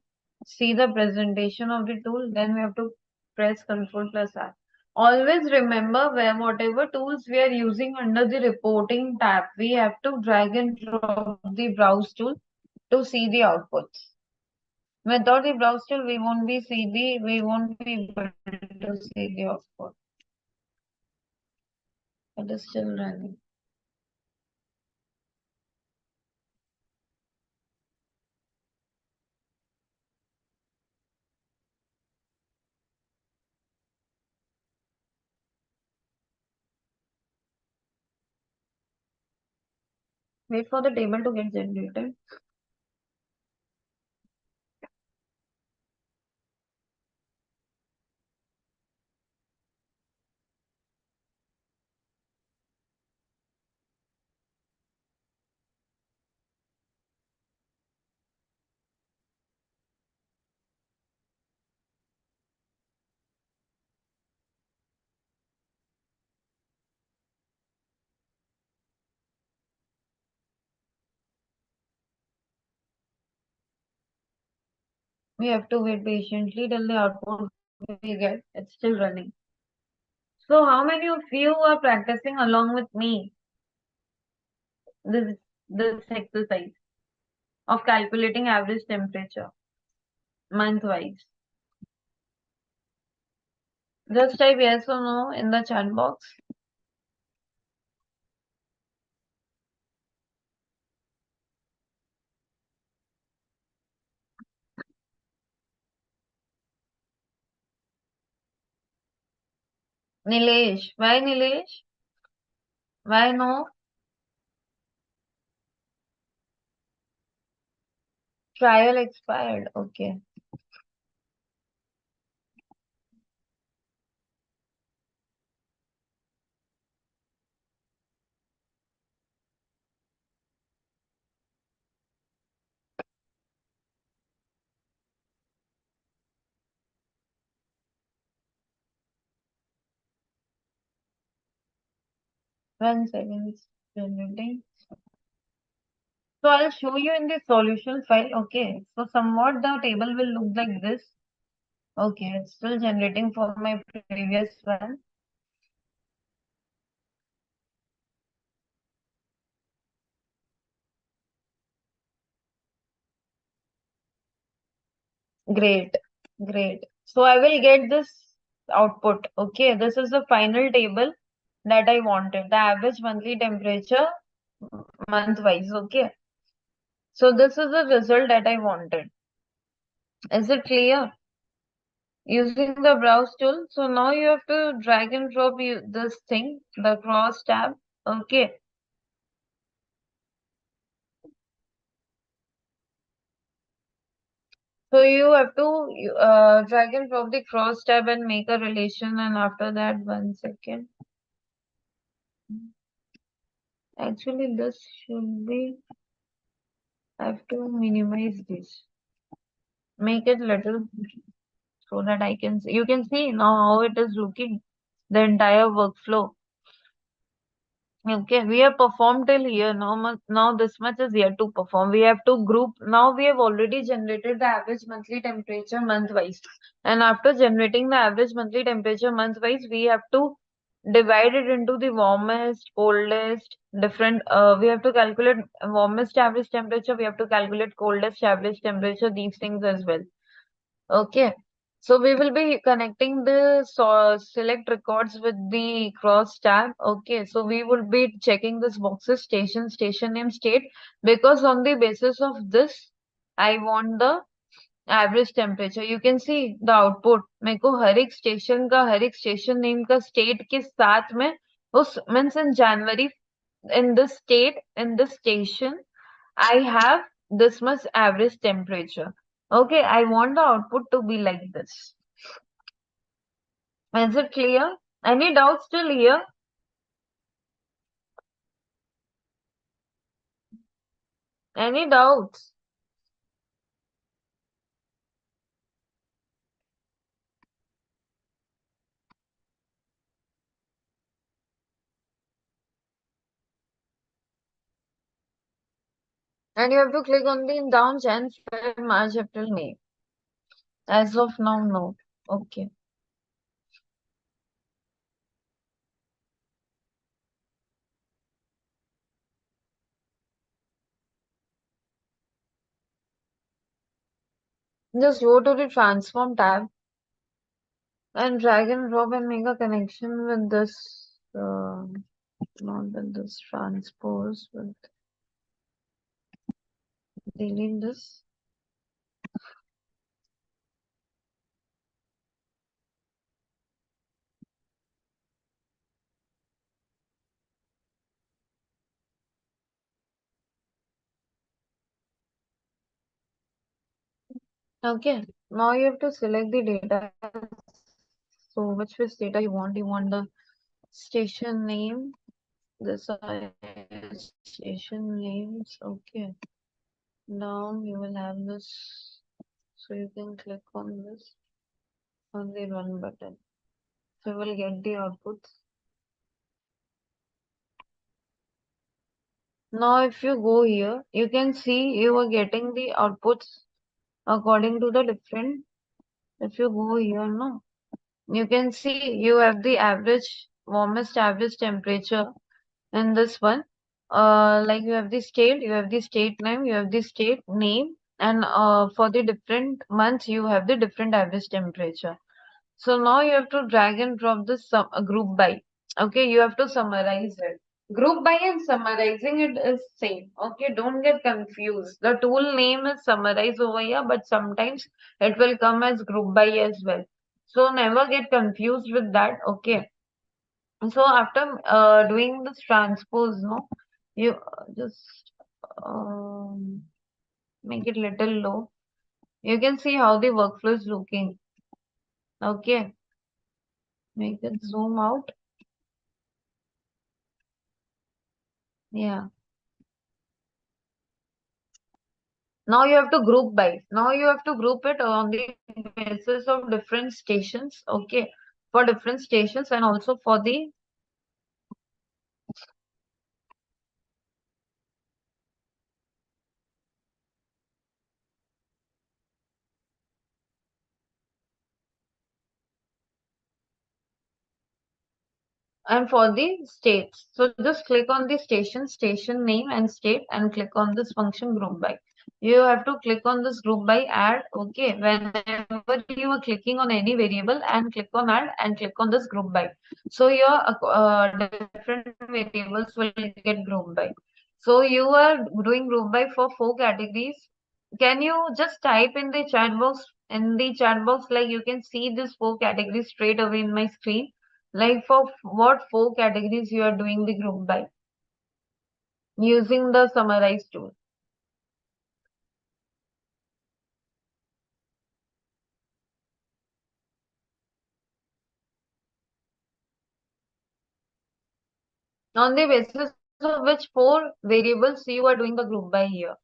see the presentation of the tool. Then we have to press Control plus R. Always remember where whatever tools we are using under the reporting tab, we have to drag and drop the browse tool to see the outputs. Without the browse tool, we won't be able to see the output. It is still running. Wait for the table to get generated. We have to wait patiently till the output we get. It's still running. So how many of you are practicing along with me this exercise of calculating average temperature month-wise? Just type yes or no in the chat box. Nilesh. Why Nilesh? Why no? Trial expired. Okay. One second, it's generating. So I'll show you in the solution file. Okay. So somewhat the table will look like this. Okay, it's still generating for my previous one. Great, great. So I will get this output. Okay, this is the final table that I wanted, the average monthly temperature month-wise. Okay, so this is the result that I wanted. Is it clear? Using the browse tool. So now you have to drag and drop this thing, the cross tab. Okay. So you have to drag and drop the cross tab and make a relation, and after that, 1 second. Actually, this should be, I have to minimize this. Make it little so that I can see. You can see now how it is looking, the entire workflow. Okay, we have performed till here. Now this much is yet to perform. We have to group. Now we have already generated the average monthly temperature month-wise. And after generating the average monthly temperature month-wise, we have to divide it into the warmest, coldest, different. We have to calculate warmest average temperature. We have to calculate coldest average temperature. These things as well. Okay. So we will be connecting the select records with the cross tab. Okay, so we will be checking this boxes station name, state, because on the basis of this, I want the average temperature you can see the output मेरे को हर एक station name का state के साथ में उस means in January in this state in this station I have this much average temperature. Okay, I want the output to be like this. Is it clear? Any doubts still here? Any doubts? And you have to click on the down Jan, Feb, March, April, May. As of now, no. Okay. Just go to the transform tab and drag and drop and make a connection with this, not with this transpose, but delete this. Okay, now you have to select the data. So which data you want? You want the station name. This are station names. Okay. Now you will have this. So you can click on this on the run button. So you will get the outputs. Now if you go here, you can see you are getting the outputs according to the different. If you go here, no, you can see you have the average, warmest average temperature in this one. Like you have the state name, you have the state name, and for the different months you have the different average temperature. So now you have to drag and drop this group by. Okay, you have to summarize it. Group by and summarizing it is same. Okay, don't get confused. The tool name is summarize over here, but sometimes it will come as group by as well. So never get confused with that. Okay. So after doing this transpose, no, you just make it little low. You can see how the workflow is looking. Okay, make it zoom out. Yeah. Now you have to group by. Now you have to group it on the basis of different stations. Okay, for different stations and also for the states. So just click on the station name and state and click on this function group by. You have to click on this group by add. Okay, whenever you are clicking on any variable and click on add and click on this group by. So your different variables will get grouped by. So you are doing group by for 4 categories. Can you just type in the chat box? In the chat box, like you can see this 4 categories straight away in my screen. Like for what 4 categories you are doing the group by using the summarize tool. On the basis of which 4 variables you are doing the group by here.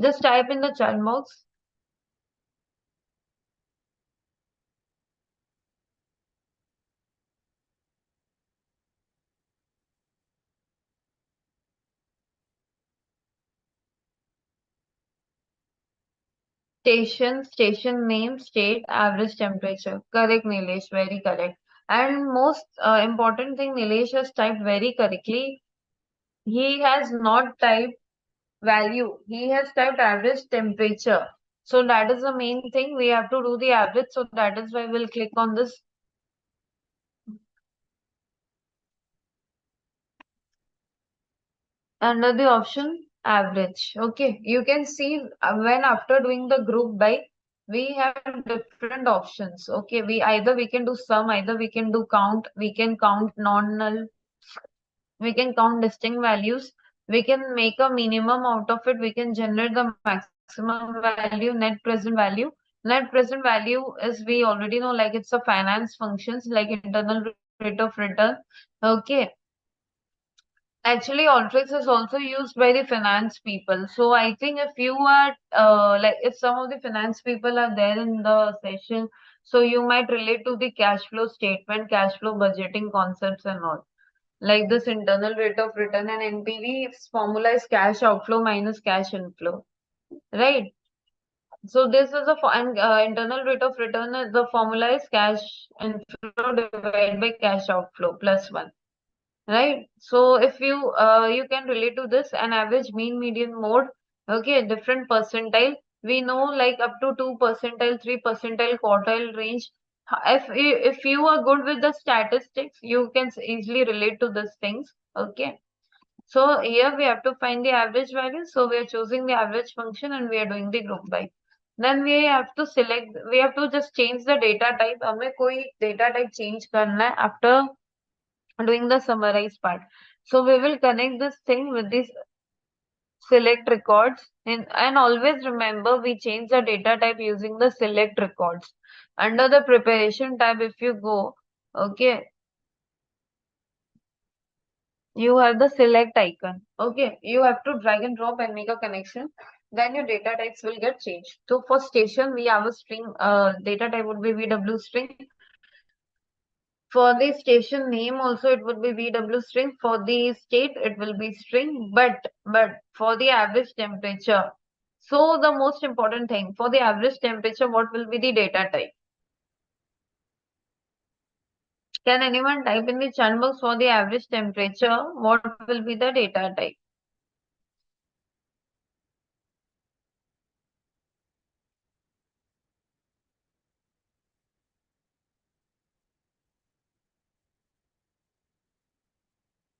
Just type in the chat box. Station name, state, average temperature. Correct, Nilesh. Very correct. And most important thing, Nilesh has typed very correctly. He has not typed value. He has typed average temperature. So that is the main thing. We have to do the average. So that is why we'll click on this. Under the option average. Okay, you can see when after doing the group by, we have different options. Okay, we can do sum, either we can do count, we can count non-null, we can count distinct values, we can make a minimum out of it, we can generate the maximum value, net present value is, we already know, like it's a finance functions like internal rate of return. Okay, actually Alteryx is also used by the finance people, so I think if you are like if some of the finance people are there in the session, so you might relate to the cash flow statement, cash flow budgeting concepts and all. Like this internal rate of return and NPV, its formula is cash outflow minus cash inflow, right? So this is internal rate of return. The formula is cash inflow divided by cash outflow plus 1, right? So if you can relate to this, an average, mean, median, mode. Okay, different percentile. We know like up to 2 percentile, 3 percentile, quartile range. If you are good with the statistics, you can easily relate to these things. Okay. So here we have to find the average value. So we are choosing the average function and we are doing the group by. Then we have to select, we have to just change the data type. हमें कोई data type change करना है after doing the summarize part. So we will connect this thing with this select records, and always remember we change the data type using the select records. Under the preparation tab, if you go, okay, you have the select icon. Okay, you have to drag and drop and make a connection, then your data types will get changed. So for station, we have a string, data type would be VW string. For the station name also it would be VW string. For the state it will be string, but for the average temperature, so the most important thing, for the average temperature, what will be the data type? Can anyone type in the chat box for the average temperature, what will be the data type?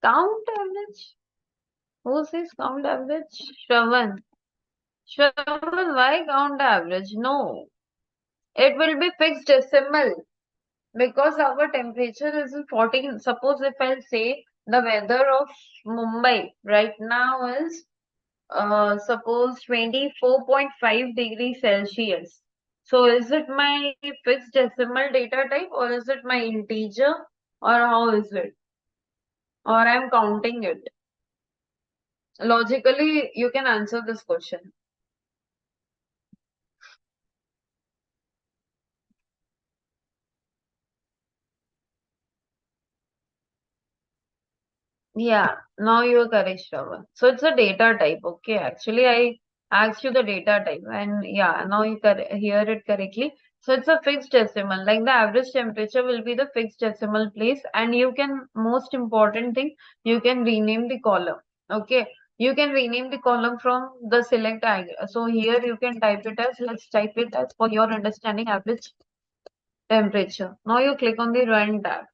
Count average? Who says count average? Shravan. Shravan, why count average? No. It will be fixed decimal because our temperature is 14. Suppose if I say the weather of Mumbai right now is suppose 24.5 degrees Celsius. So is it my fixed decimal data type or is it my integer or how is it? Or I'm counting it? Logically, you can answer this question. Yeah, now you are correct, Shravan. So it's a data type. Okay, actually, I asked you the data type, and yeah, now you hear it correctly. So it's a fixed decimal. Like the average temperature will be the fixed decimal place, and you can, most important thing, you can rename the column. Okay, you can rename the column from the select tag. So here you can type it as, let's type it as, for your understanding, average temperature. Now you click on the run tab.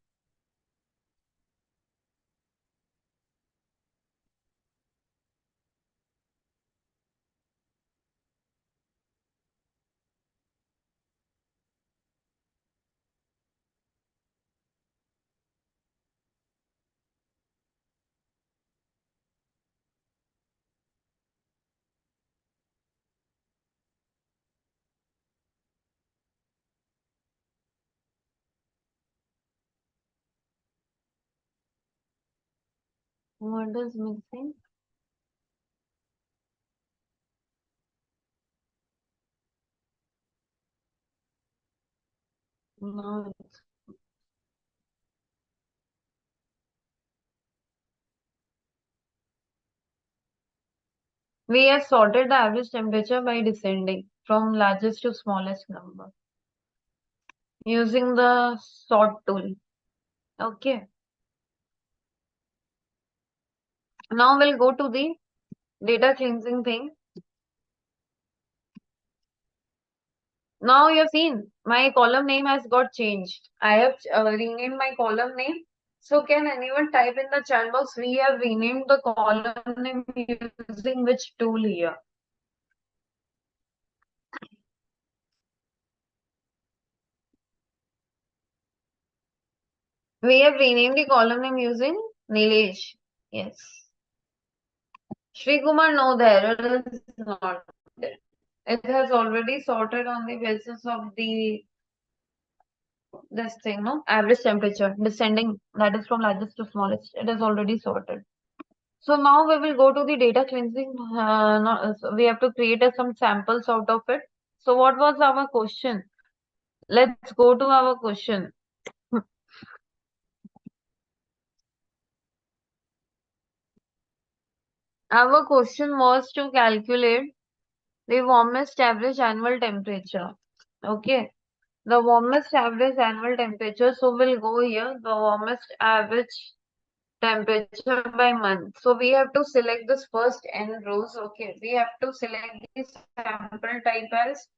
What is missing? No. We have sorted the average temperature by descending from largest to smallest number using the sort tool. Okay. Now we'll go to the data cleansing thing. Now you have seen my column name has got changed. I have renamed my column name. So can anyone type in the chat box? We have renamed the column name using which tool here? We have renamed the column name using Nilesh. Yes. Shri Kumar, no, the error is not there. It has already sorted on the basis of this thing, no? Average temperature, descending, that is from largest to smallest. It is already sorted. So now we will go to the data cleansing. We have to create some samples out of it. So what was our question? Let's go to our question. Our question was to calculate the warmest average annual temperature. Okay. The warmest average annual temperature. So we'll go here. The warmest average temperature by month. So we have to select this first n rows. Okay. We have to select the sample type as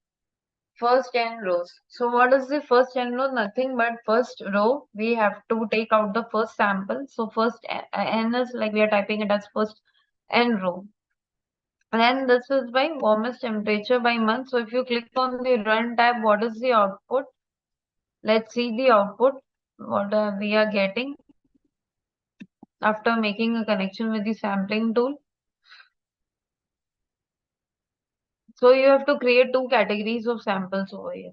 first n rows. So what is the first n row? Nothing but first row. We have to take out the first sample. So first n is like we are typing it as first n row. And this is by warmest temperature by month. So if you click on the run tab, what is the output? Let's see the output. What we are getting after making a connection with the sampling tool. So you have to create two categories of samples over here.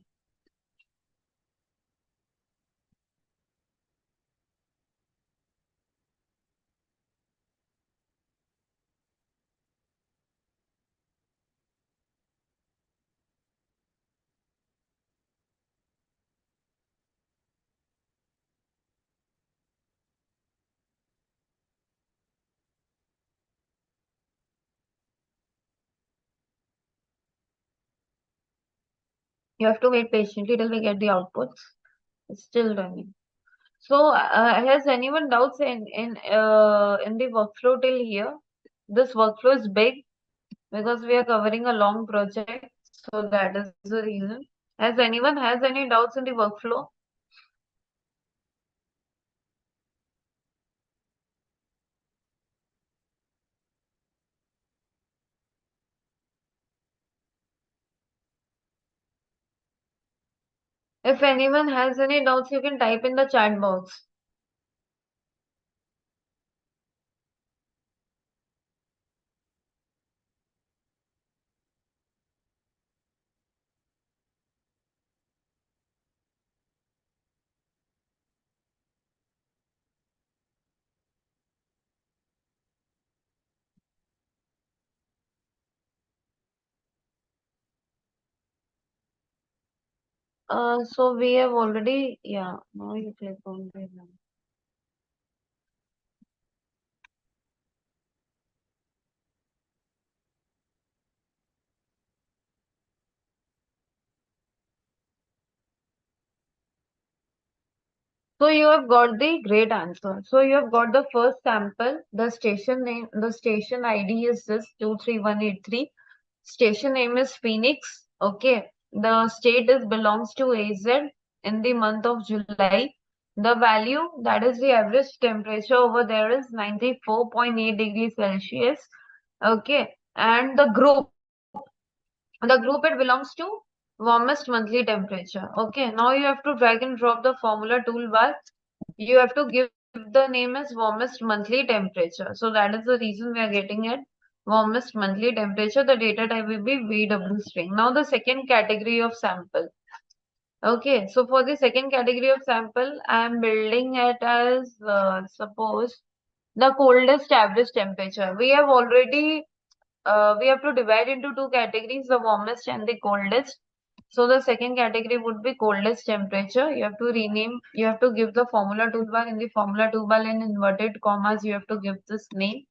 You have to wait patiently till we get the outputs. It's still running. So has anyone doubts in the workflow till here? This workflow is big because we are covering a long project. So that is the reason. Has anyone has any doubts in the workflow? If anyone has any doubts, you can type in the chat box. So we have already, yeah, now you click on the run. So you have got the great answer. So you have got the first sample. The station name, the station ID is this 23183. Station name is Phoenix. Okay. The state is belongs to AZ in the month of July. The value, that is the average temperature over there, is 94.8 degrees Celsius. Okay. And the group it belongs to warmest monthly temperature. Okay, now you have to drag and drop the formula toolbar. You have to give the name as warmest monthly temperature. So that is the reason we are getting it warmest monthly temperature. The data type will be VW string. Now the second category of sample. Okay, so for the second category of sample, I am building it as suppose the coldest average temperature. We have already we have to divide into two categories, the warmest and the coldest. So the second category would be coldest temperature. You have to rename, you have to give the formula toolbar. In the formula toolbar in inverted commas, you have to give this name,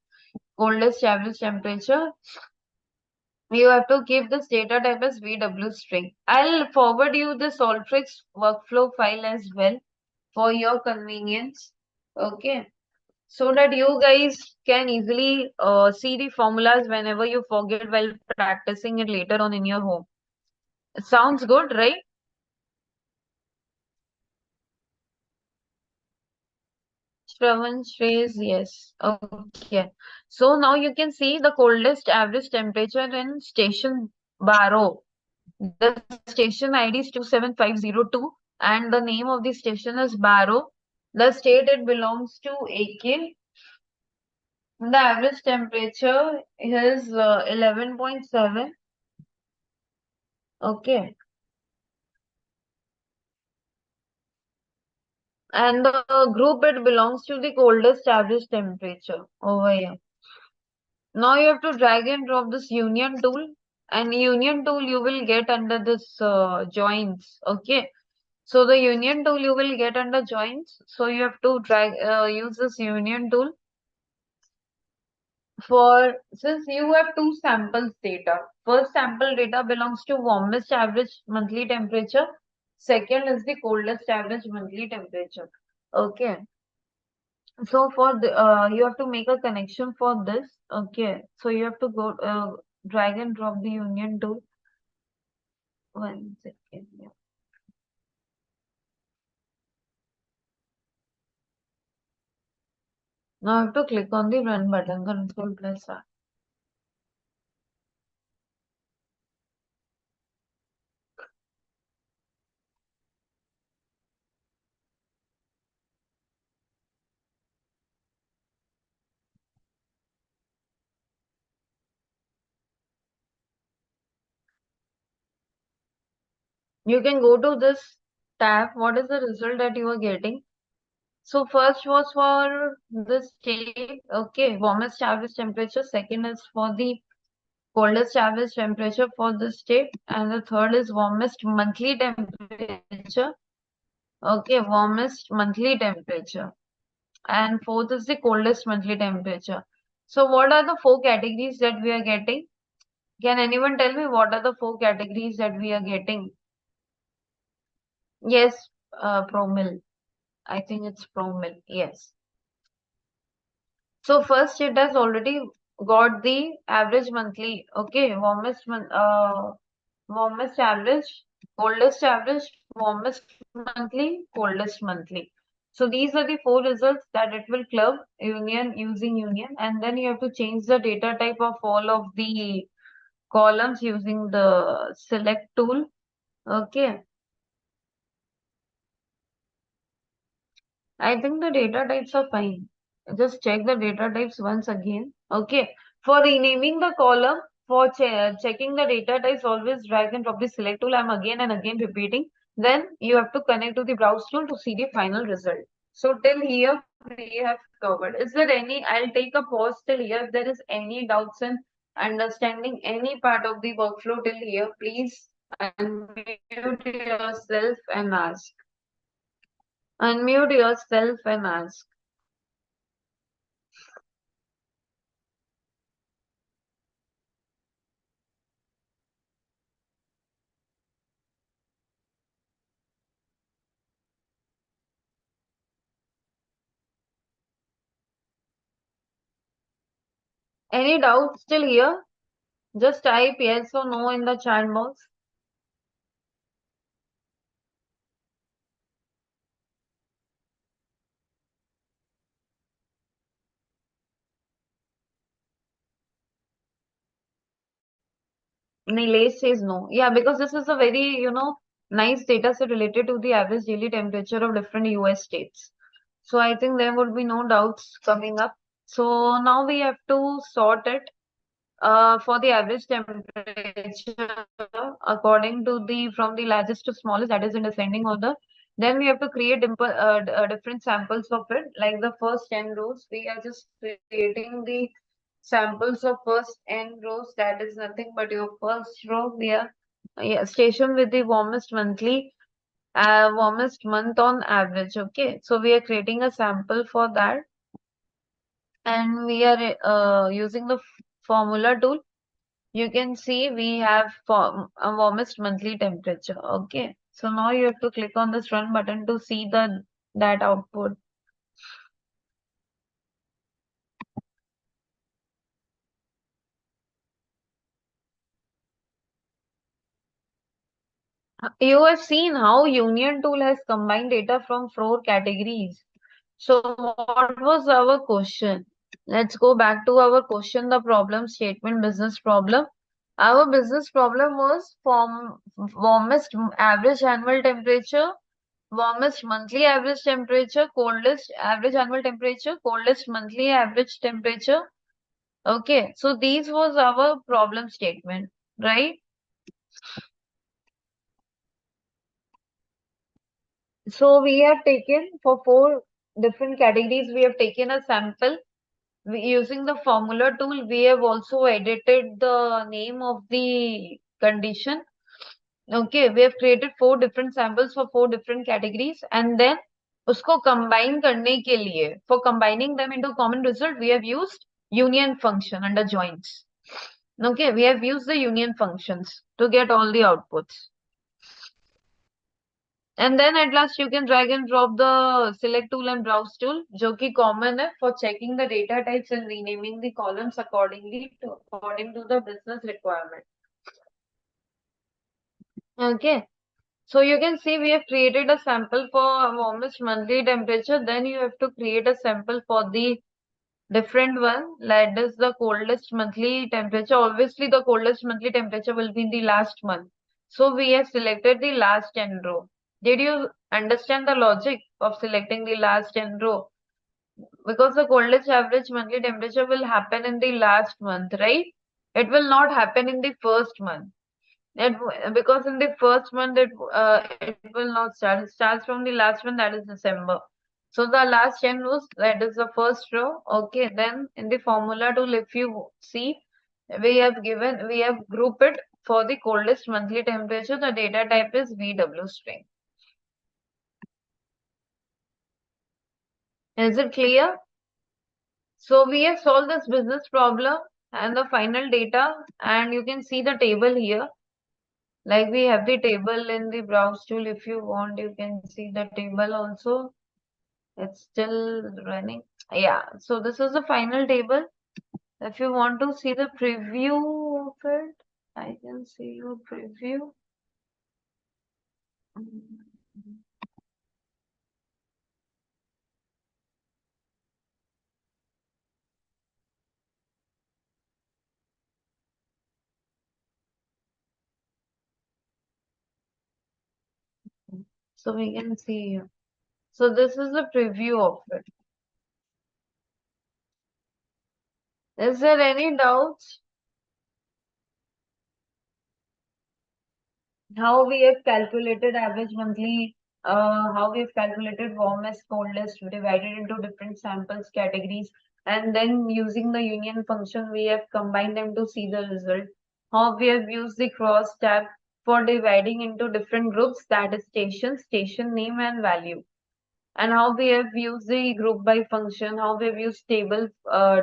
coldest average temperature. You have to give this data type as VW string. I'll forward you this ALTERYX workflow file as well for your convenience. Okay. So that you guys can easily see the formulas whenever you forget while practicing it later on in your home. It sounds good, right? Shravan says yes. Okay. So now you can see the coldest average temperature in station Barrow. The station ID is 27502 and the name of the station is Barrow. The state it belongs to AK. The average temperature is 11.7. Okay. And the group it belongs to the coldest average temperature over here. Now you have to drag and drop this union tool, and union tool you will get under this joints. Okay. So the union tool you will get under joints. So you have to drag use this union tool for, since you have two samples data. First sample data belongs to warmest average monthly temperature. Second is the coldest average monthly temperature. Okay. So for the you have to make a connection for this. Okay. So you have to go drag and drop the union tool. 1 second. Yeah. Now I have to click on the run button, Control plus R. You can go to this tab. What is the result that you are getting? So first was for the state, okay, warmest average temperature. Second is for the coldest average temperature for the state, and the third is warmest monthly temperature. Okay, warmest monthly temperature, and fourth is the coldest monthly temperature. So what are the four categories that we are getting? Can anyone tell me what are the four categories that we are getting? Yes, promil. I think it's promil. Yes. So first it has already got the average monthly. Okay, warmest average, coldest average, warmest monthly, coldest monthly. So these are the four results that it will club union using union, and then you have to change the data type of all of the columns using the select tool. Okay. I think the data types are fine. Just check the data types once again. Okay. For renaming the column, for checking the data types, always drag and drop the select tool. I'm again and again repeating. Then you have to connect to the browse tool to see the final result. So till here we have covered. Is there any? I'll take a pause till here. If there is any doubts in understanding any part of the workflow till here, please unmute yourself and ask. Unmute yourself and ask. Any doubts still here? Just type yes or no in the chat box. Nilesh says no. Yeah, because this is a very, nice data set related to the average daily temperature of different US states. So I think there would be no doubts coming up. So now we have to sort it for the average temperature according to the from the largest to smallest, that is in descending order. Then we have to create different samples of it. Like the first 10 rows, we are just creating the samples of first n rows. That is nothing but your first row. We are station with the warmest warmest month on average. Okay, so we are creating a sample for that, and we are using the formula tool. You can see we have a warmest monthly temperature. Okay, so now you have to click on this run button to see that output. You have seen how Union tool has combined data from four categories. So what was our question? Let's go back to our question, the problem statement, business problem. Our business problem was warmest average annual temperature, warmest monthly average temperature, coldest average annual temperature, coldest monthly average temperature. Okay, so these was our problem statement, right? So we have taken for 4 different categories, we have taken a sample. Using the formula tool, we have also edited the name of the condition. Okay, we have created 4 different samples for 4 different categories, and then usko combine करने के लिए, for combining them into common result, we have used union function under joins. Okay, we have used the union functions to get all the outputs. And then at last you can drag and drop the select tool and browse tool, जो कि common है for checking the data types and renaming the columns according to the business requirement. Okay, so you can see we have created a sample for warmest monthly temperature. Then you have to create a sample for the different one, that is the coldest monthly temperature. Obviously, the coldest monthly temperature will be in the last month. So we have selected the last n row. Did you understand the logic of selecting the last n row? Because the coldest average monthly temperature will happen in the last month, right? It will not happen in the first month. Because in the first month it will not start. It starts from the last one, that is December. So the last 10 rows, that is the first row. Okay, then in the formula tool, if you see, we have grouped it for the coldest monthly temperature. The data type is VW string. Is it clear? So we have solved this business problem and the final data, and you can see the table here. Like we have the table in the browse tool. If you want, you can see the table also. It's still running. Yeah, so this is the final table. If you want to see the preview of it, I can see your preview. So we can see here. So this is the preview of it. Is there any doubts? How we have calculated average monthly, how we have calculated warmest, coldest, divided into different samples categories, and then using the union function, we have combined them to see the result. How we have used the cross tab for dividing into different groups, that is station name and value. And how we have used the group by function, how we have used table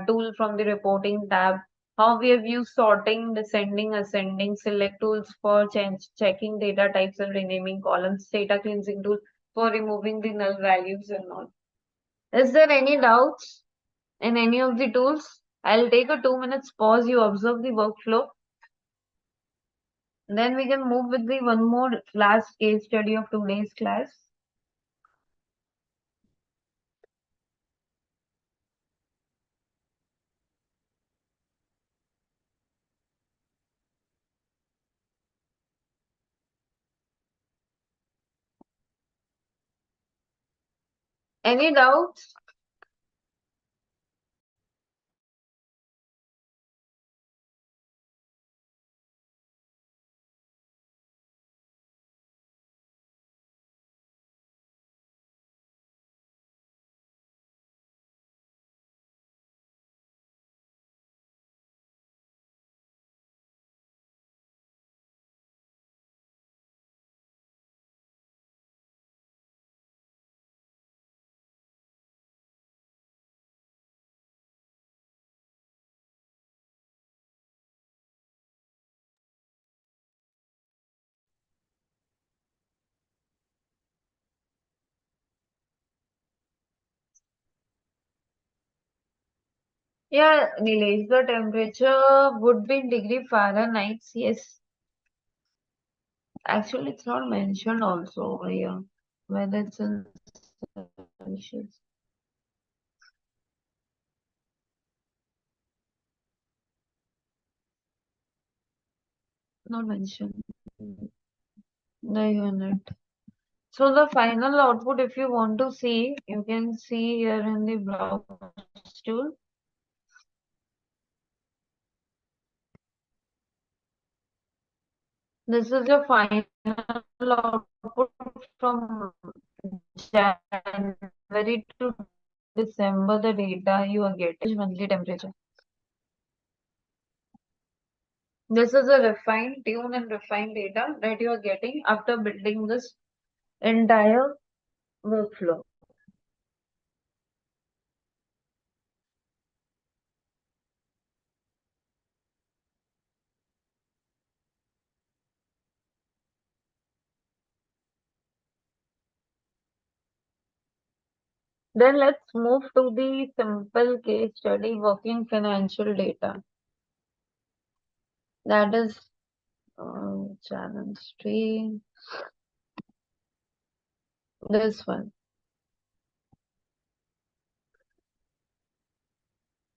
tool from the reporting tab, how we have used sorting, descending, ascending, select tools for checking data types and renaming columns, data cleansing tool for removing the null values and all. Is there any doubts in any of the tools? I'll take a 2 minutes pause. You observe the workflow. Then we can move with the one more last case study of today's class. Any doubts? Yeah, Nilesh, the temperature would be in degree Fahrenheit. Yes. Actually, it's not mentioned also over here, whether it's in Celsius. not mentioned the unit. So the final output, if you want to see, you can see here in the block tool. This is your final output from January to December, the data you are getting, monthly temperature. This is a refined tune and refined data that you are getting after building this entire workflow. Then let's move to the simple case study working financial data. That is challenge 3. This one.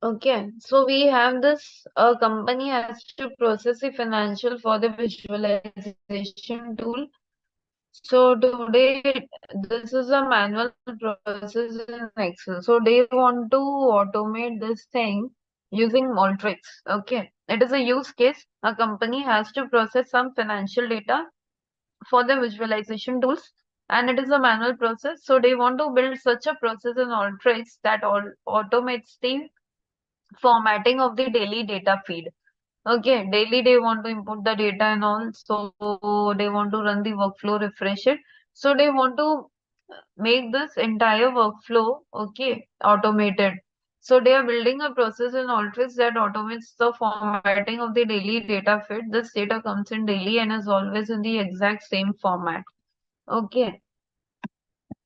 Okay, so we have this company has to process the financial for the visualization tool. So today, this is a manual process in Excel. So they want to automate this thing using ALTERYX. Okay, it is a use case. A company has to process some financial data for the visualization tools, and it is a manual process. So they want to build such a process in ALTERYX that automates the formatting of the daily data feed. Okay, daily they want to input the data and all, so they want to run the workflow, refresh it. So they want to make this entire workflow, okay, automated. So they are building a process in ALTERYX that automates the formatting of the daily data feed. This data comes in daily and is always in the exact same format. Okay.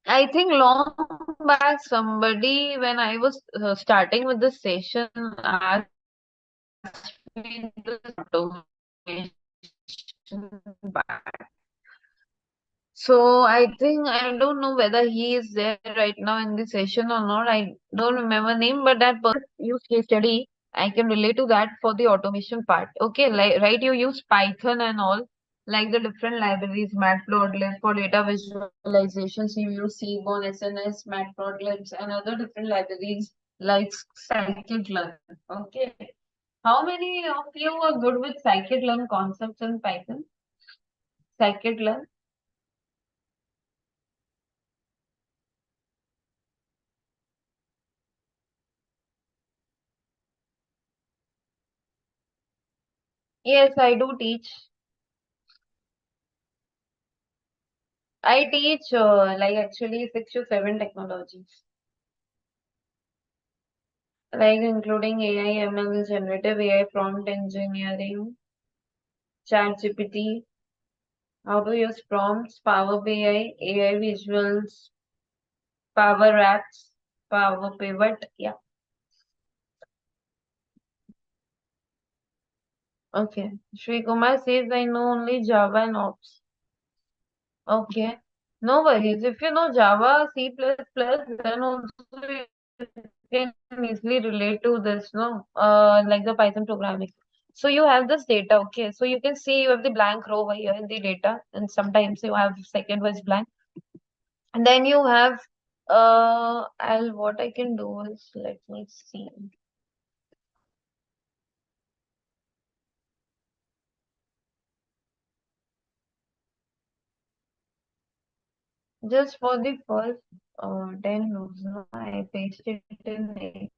I think long back somebody, when I was starting with the session, asked me this automation back. So I think I don't know whether he is there right now in the session or not. I don't remember name, but that person use case study. I can relate to that for the automation part. Okay, like right, you use Python and all, like the different libraries, Matplotlib for data visualizations. You use Seaborn, SNS, Matplotlib, and other different libraries like scikit-learn. Okay, how many of you are good with scikit-learn concepts in Python? Scikit-learn. Yes, I do teach. I teach like actually 6 to 7 technologies, like including AI, ML, generative AI, prompt engineering, ChatGPT, how to use prompts, Power BI, AI visuals, Power Apps, Power Pivot. Yeah. Okay. Shri Kumar says I know only Java and Ops. Okay. No worries. If you know Java, C++, then also you can easily relate to this, no? Like the Python programming. So you have this data, okay? So you can see you have the blank row over here in the data, and sometimes you have second was blank. And then you have, what I can do is, let me see. Just for the first 10 rows, no, I pasted it in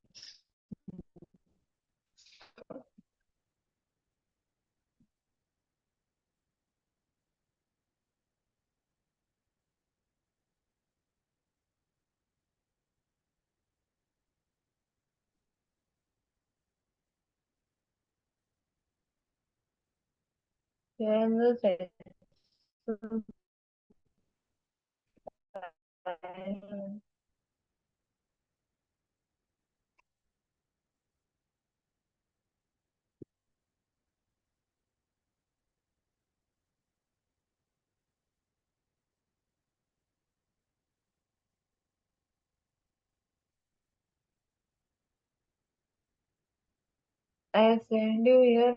here in the section. I send you here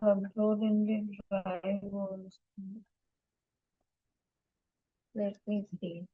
Upload in the drive also. Let me see.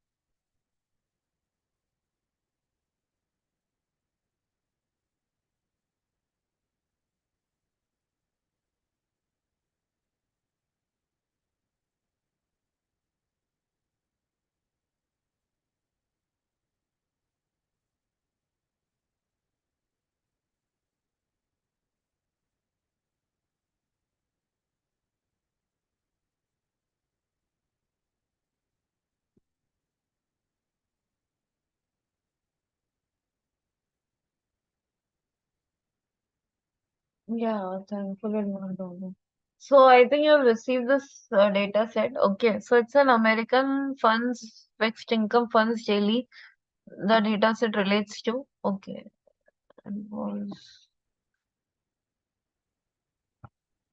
Yeah, thankfully not download. So I think you've received this data set. Okay, so it's an American funds, fixed income funds daily. The data set relates to. Okay, and was.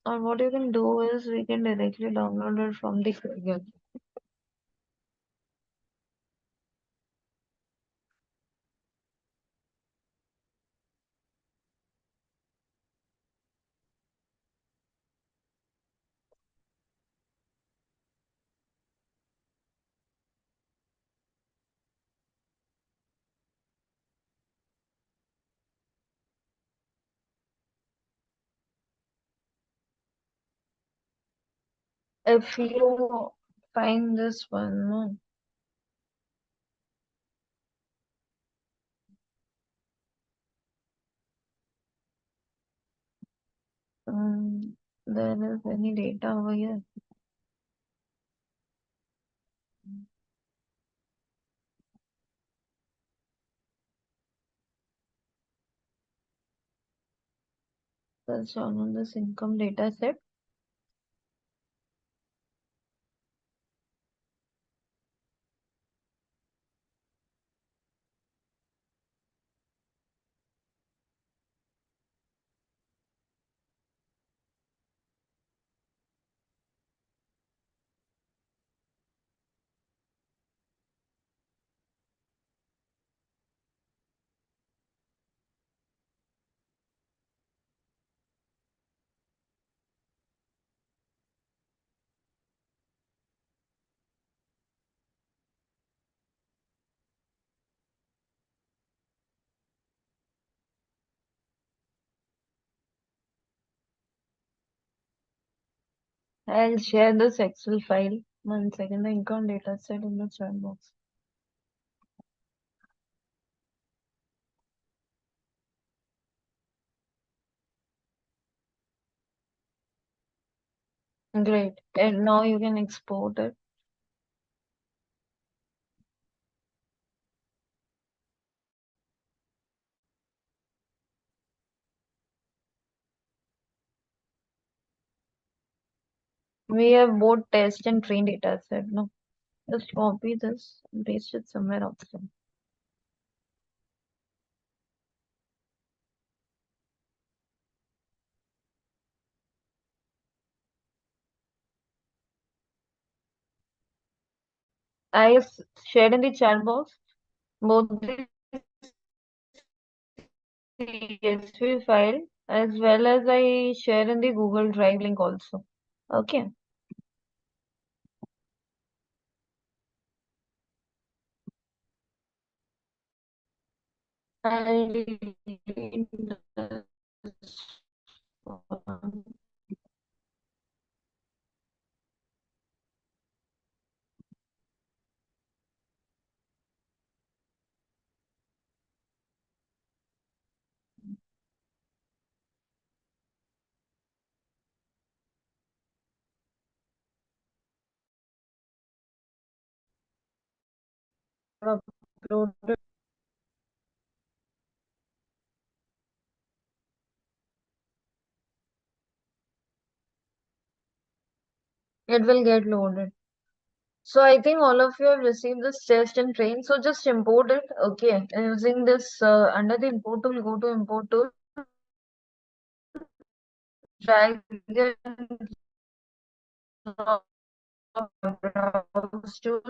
Or what you can do is we can directly download it from the figure. If you find this one, no. There is any data over here. That's shown on this income data set. I'll share this Excel file. 1 second, the income data set in the chat box. Great. And now you can export it. We have both test and train data set. No, just copy this and paste it somewhere outside. I have shared in the chat box both the CSV file as well as I share in the Google Drive link also. Okay. I'll delete this one. Upload it. It will get loaded. So I think all of you have received this test and train. So just import it. Okay. And using this under the import tool, go to import tool, drag and drop browse tool.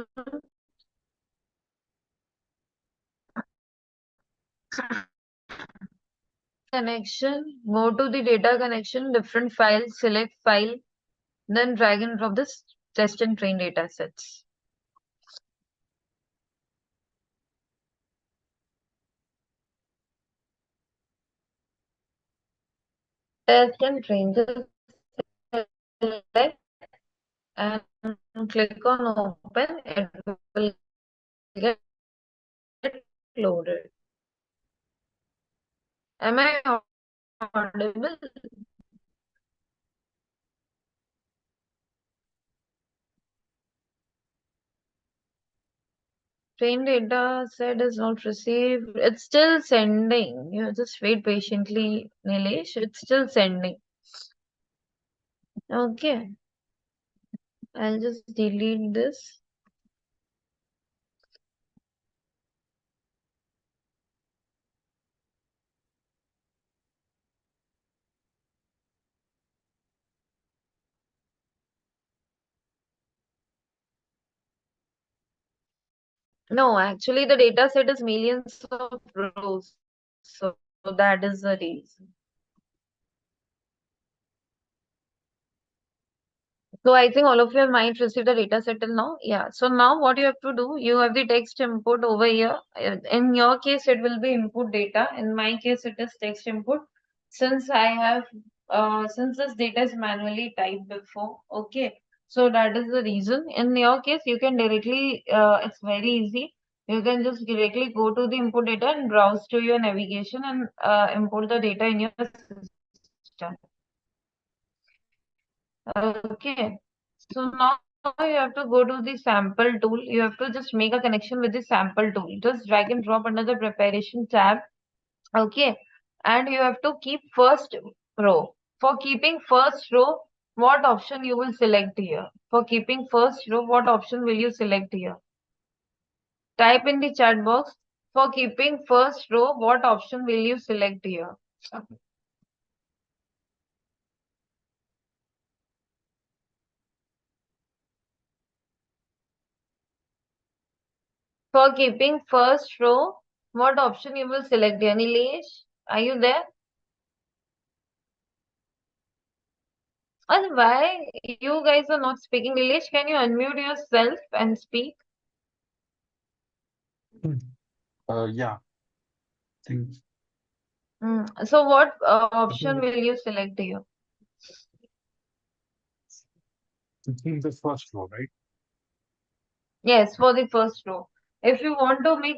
connection, go to the data connection, different file, select file, then drag and drop this test and train data sets. Test and train, just select and click on open, it will get loaded. Am I audible? Train data set is not received. It's still sending. You just wait patiently, Nilesh. It's still sending. Okay. I'll just delete this. No, actually the data set is millions of rows. So that is the reason. So I think all of you might receive the data set till now. Yeah. So now what you have to do, you have the text input over here. In your case, it will be input data. In my case, it is text input. Since I have, since this data is manually typed before, okay. So that is the reason. In your case, you can directly, it's very easy. You can just directly go to the input data and browse to your navigation and import the data in your system. Okay. So now you have to go to the sample tool. You have to just make a connection with the sample tool. Just drag and drop under the preparation tab. Okay. And you have to keep first row. For keeping first row, what option you will select here? For keeping first row, what option will you select here? Type in the chat box. For keeping first row, what option will you select here? For keeping first row, what option you will select here? Nilesh, are you there? And why you guys are not speaking English? Can you unmute yourself and speak? Yeah, think So what option will you select here? the first row, right? Yes, for the first row. If you want to make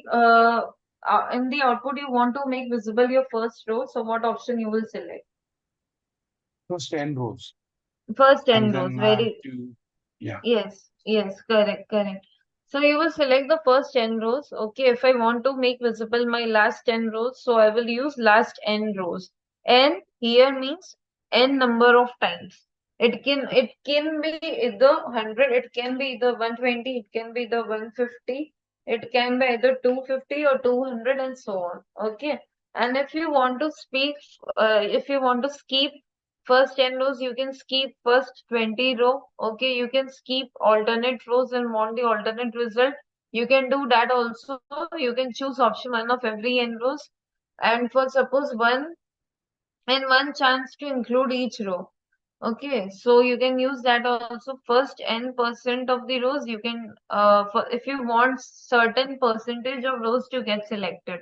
in the output you want to make visible your first row, so what option you will select? First 10 rows. First 10 And rows. then I have Very to, yeah. yes, correct. So you will select the first 10 rows. Okay, if I want to make visible my last 10 rows, so I will use last n rows. N here means n number of times. It can be either 100, it can be either 120, it can be the 150, it can be either 250 or 200 and so on. Okay. And if you want to speak, if you want to skip first 10 rows, you can skip first 20 row. Okay, you can skip alternate rows and want the alternate result. You can do that also. You can choose option one of every n rows. And for suppose one chance to include each row. Okay, so you can use that also. First n% of the rows you can if you want certain percentage of rows to get selected.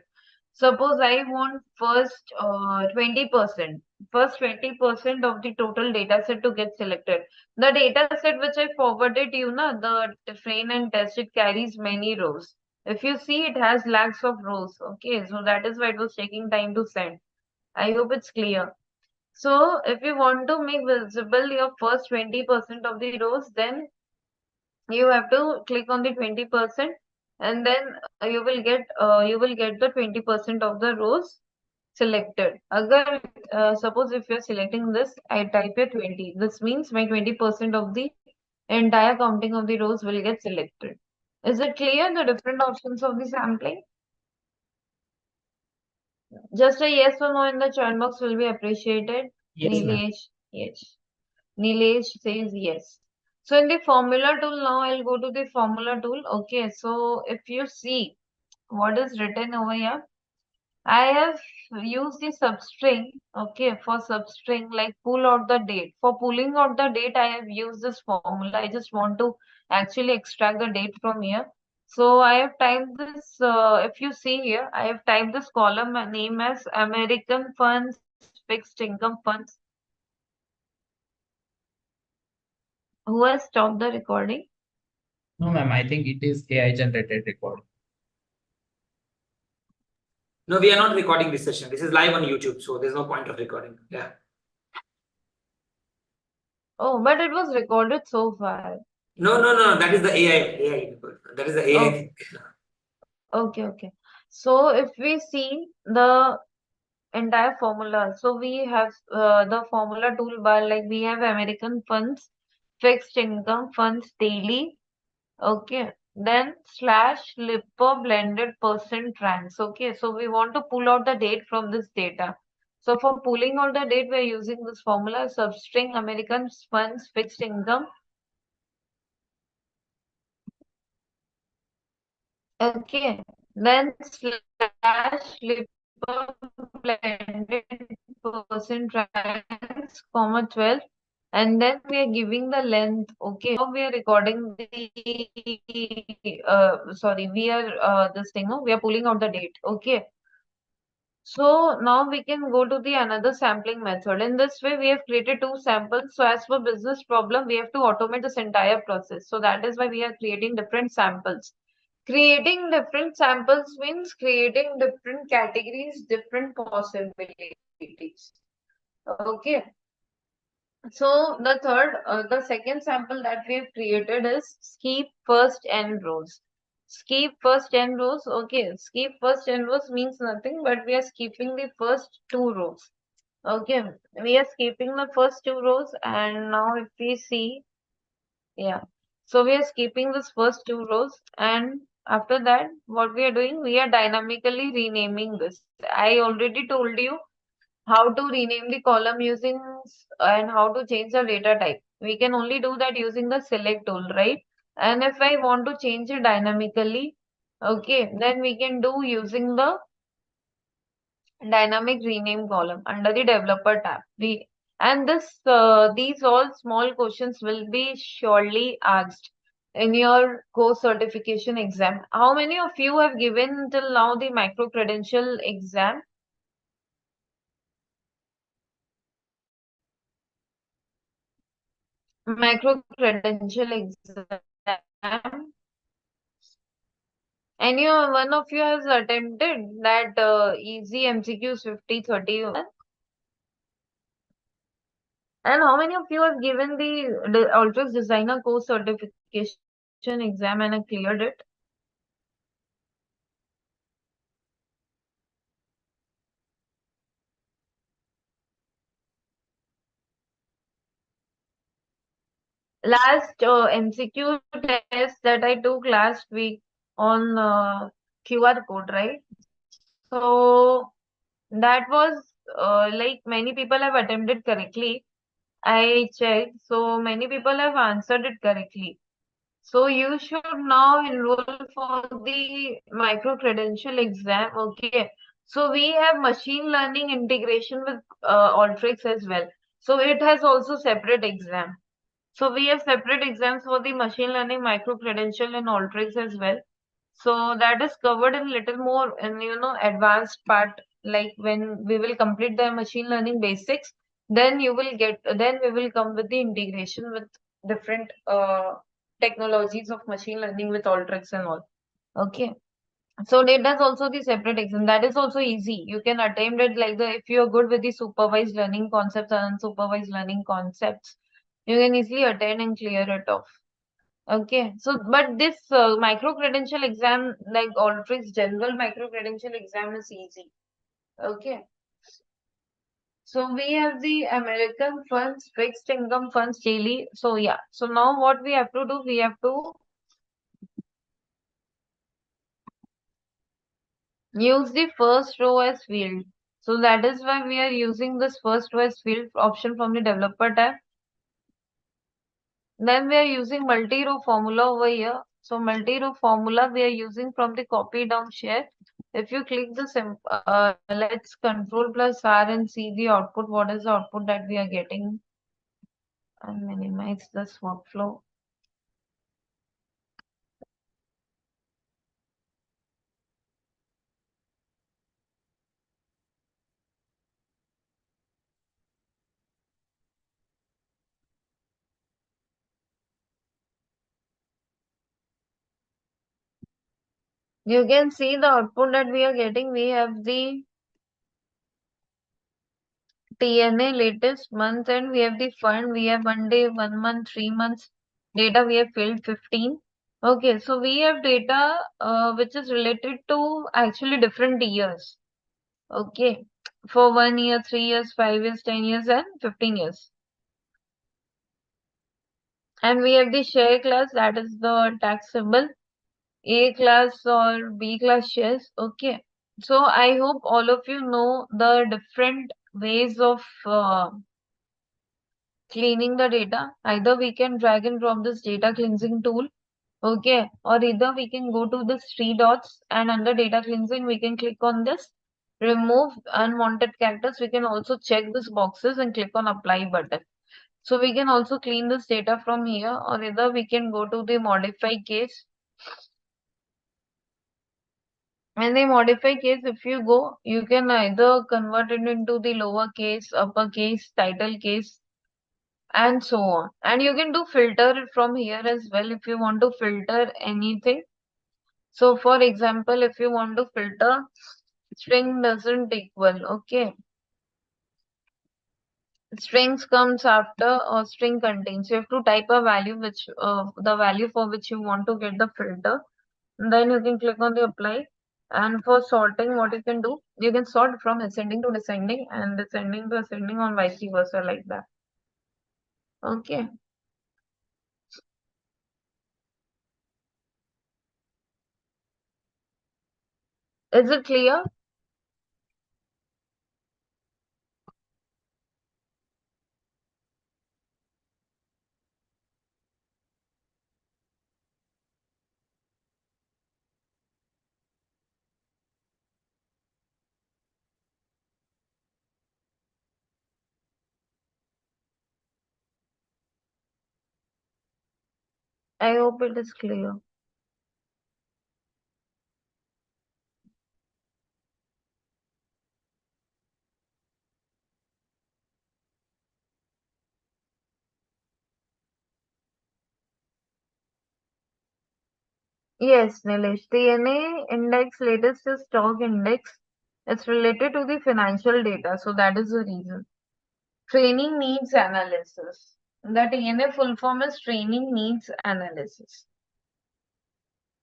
Suppose I want first 20%, first 20% of the total data set to get selected. The data set which I forwarded you, the train and test, it carries many rows. If you see, it has lakhs of rows. Okay, so that is why it was taking time to send. I hope it's clear. So if you want to make visible your first 20% of the rows, then you have to click on the 20% and then you will get the 20% of the rows selected. Agar suppose if you're selecting this, I type here 20. This means my 20% of the entire counting of the rows will get selected. Is it clear, the different options of the sampling? Just a yes or no in the chat box will be appreciated. Yes, ma'am. Nilesh, yes. Nilesh says yes. So in the formula tool, now I'll go to the formula tool. Okay, so if you see what is written over here, I have used the substring, okay, for substring, like pull out the date. For pulling out the date, I have used this formula. I just want to actually extract the date from here. So I have typed this, if you see here, I have typed this column name as American Funds, Fixed Income Funds. Who has stopped the recording? No, ma'am, I think it is AI generated record. No, we are not recording this session. This is live on YouTube, so there's no point of recording. Yeah. Oh, but it was recorded so far. No. That is the AI. That is the AI Oh. thing. Okay. So if we see the entire formula, so we have the formula toolbar, like we have American funds, fixed income funds daily, okay, then slash Lipper blended percent trans, okay, so we want to pull out the date from this data. So for pulling out the date, we're using this formula substring American funds fixed income. Okay, then slash Lipper blended percent trans, comma 12, and then we are giving the length. Okay, now we are recording the we are this thing. No, we are pulling out the date. Okay, so now we can go to the another sampling method. In this way, we have created two samples. So as for business problem, we have to automate this entire process. So that is why we are creating different samples. Creating different samples means creating different categories, different possibilities. Okay. So the second sample that we have created is skip first n rows. Skip first n rows. Okay. Skip first n rows means nothing, but we are skipping the first two rows. Okay. We are skipping the first two rows, and now if we see, yeah. So we are skipping this first two rows, and after that, what we are doing, we are dynamically renaming this. I already told you how to rename the column using and how to change the data type. We can only do that using the select tool, right? And if I want to change it dynamically, okay, then we can do using the dynamic rename column under the developer tab. And these all small questions will be surely asked in your course certification exam. How many of you have given till now the micro credential exam? Micro credential exam. Any one of you has attempted that easy MCQs 50-30? And how many of you have given the ALTERYX Designer course certification exam and have cleared it? Last MCQ test that I took last week on QR code, right? So that was like many people have attempted correctly. I checked, so many people have answered it correctly. So you should now enroll for the micro credential exam. Okay. So we have machine learning integration with ALTERYX as well. So it has also separate exam. So we have separate exams for the machine learning micro credential and ALTERYX as well. So that is covered in little more in advanced part, like when we will complete the machine learning basics, then we will come with the integration with different technologies of machine learning with ALTERYX and all. Okay. So that is also the separate exam. That is also easy. You can attempt it like if you are good with the supervised learning concepts and unsupervised learning concepts, you can easily attend and clear it off. Okay, so but this micro credential exam, like ALTERYX general micro credential exam, is easy. Okay, so we have the American funds, fixed income funds daily. So yeah, so now what we have to do, we have to use the first row as field. So that is why we are using this first row as field option from the developer tab. Then we are using multi-row formula over here. So multi-row formula we are using from the copy down share. If you click the let's control plus R and see the output, what is the output that we are getting, and minimize this workflow. You can see the output that we are getting. We have the TNA latest month, and we have the fund. We have 1 day, 1 month, 3 months data. We have filled 15. Okay, so we have data which is related to actually different years. Okay, for 1 year, 3 years, 5 years, 10 years, and 15 years. And we have the share class, that is the taxable A class or B class shares. Okay, so I hope all of you know the different ways of cleaning the data. Either we can drag and drop this data cleansing tool, okay, or either we can go to this 3 dots and under data cleansing we can click on this remove unwanted characters. We can also check these boxes and click on apply button. So we can also clean this data from here, or either we can go to the modify case. And the modify case, if you go, you can either convert it into the lower case, upper case, title case, and so on. And you can do filter from here as well if you want to filter anything. So for example, if you want to filter string doesn't equal, okay, strings comes after or string contains. You have to type a value which the value for which you want to get the filter. And then you can click on the apply. And for sorting, what you can do, you can sort from ascending to descending and descending to ascending on vice versa like that. Okay. Is it clear? I hope it is clear. Yes, Nilesh. DNA index latest is stock index. It's related to the financial data, so that is the reason. Training needs analysis. The TNA full form is training needs analysis.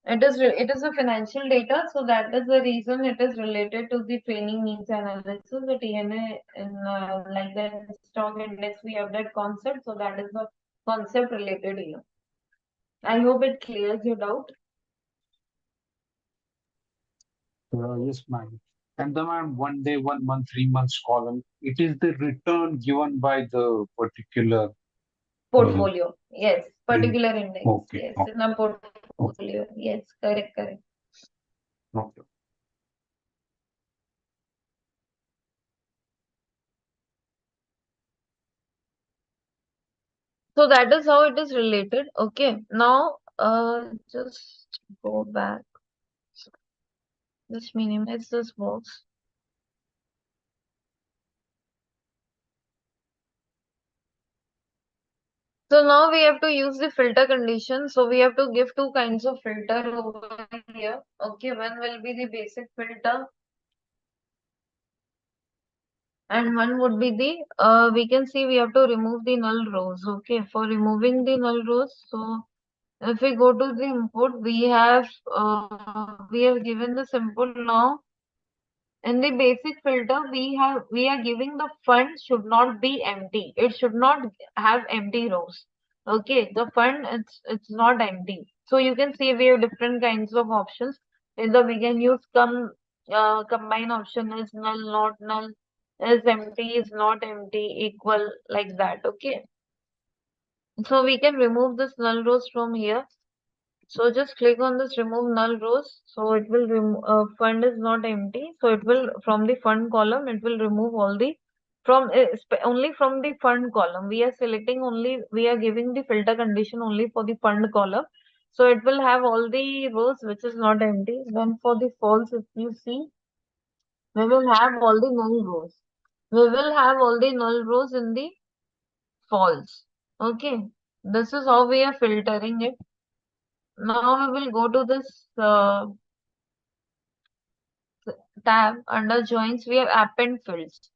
It is a financial data, so that is the reason it is related to the training needs analysis. The TNA in like the stock index, we have that concept, so that is the concept related here. I hope it clears your doubt. Yes, ma'am. And then ma'am, 1 day, 1 month, 3 months column, it is the return given by the particular Portfolio, yes, in- particular index, okay, yes, okay, in a portfolio, yes, correct, correct. okay. So that is how it is related. Okay, now just go back. Just minimize this box. So now we have to use the filter condition. So we have to give two kinds of filter over here. Okay, one will be the basic filter, and one would be the we can see we have to remove the null rows. Okay, for removing the null rows, so if we go to the input, we have given this input now. In the basic filter, we are giving the fund should not be empty. It should not have empty rows. Okay, the fund it's not empty. So you can see we have different kinds of options. Either we can use combine option is null, not null, is empty, is not empty, equal, like that. Okay. So we can remove this null rows from here. So just click on this remove null rows. So it will remove fund is not empty. So it will from the fund column it will remove all the from only from the fund column. We are selecting only we are giving the filter condition only for the fund column. So it will have all the rows which is not empty. Then for the false, if you see, we will have all the null rows. We will have all the null rows in the false. Okay. This is how we are filtering it. Now we will go to this tab under joins. We have append fields.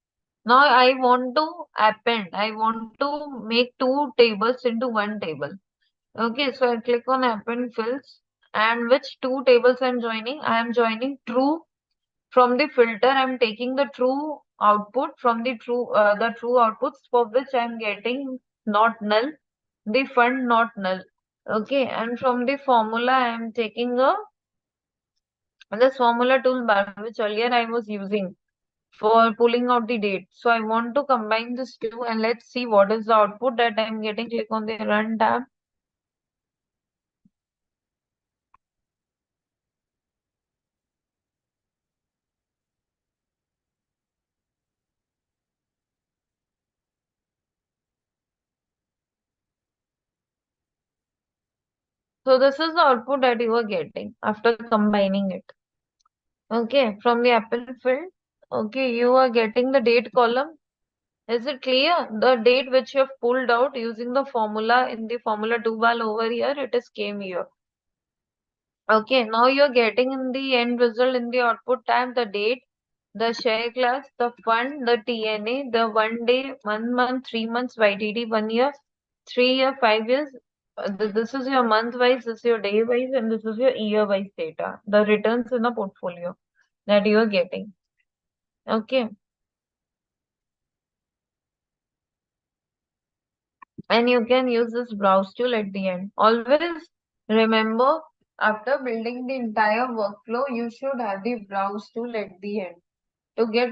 Now I want to append. I want to make two tables into one table. Okay, so I click on append fields, and which two tables I'm joining? I am joining true from the filter. I'm taking the true output from the true outputs for which I'm getting not null, the fund not null. Okay, and from the formula I'm taking this formula toolbar which earlier I was using for pulling out the date. So I want to combine these two and let's see what is the output that I'm getting. Click on the run tab. So this is the output that you are getting after combining it. Okay, from the append field. Okay, you are getting the date column. Is it clear? The date which you have pulled out using the formula in the formula toolbar over here, it is came here. Okay, now you're getting in the end result in the output tab the date, the share class, the fund, the TNA, the 1 day, 1 month, 3 months, YTD, 1 year, 3 year, 5 years. This is your month wise, this is your day wise, and this is your year wise data. The returns in a portfolio that you are getting. Okay. And you can use this browse tool at the end. Always remember, after building the entire workflow, you should have the browse tool at the end to get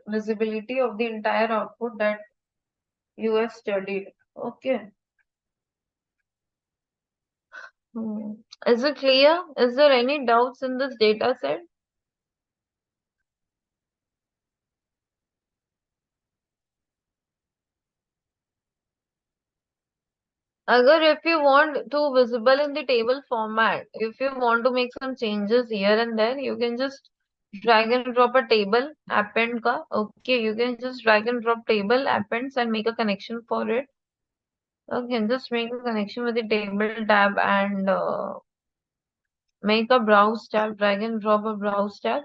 visibility of the entire output that you have studied. Okay. Is it clear? Is there any doubts in this data set? If you want to visible in the table format, if you want to make some changes here and there, you can just drag and drop a table append ka. Okay, you can just drag and drop table appends and make a connection for it. Okay, just make a connection with the table tab and make a browse tab, drag and drop a browse tab,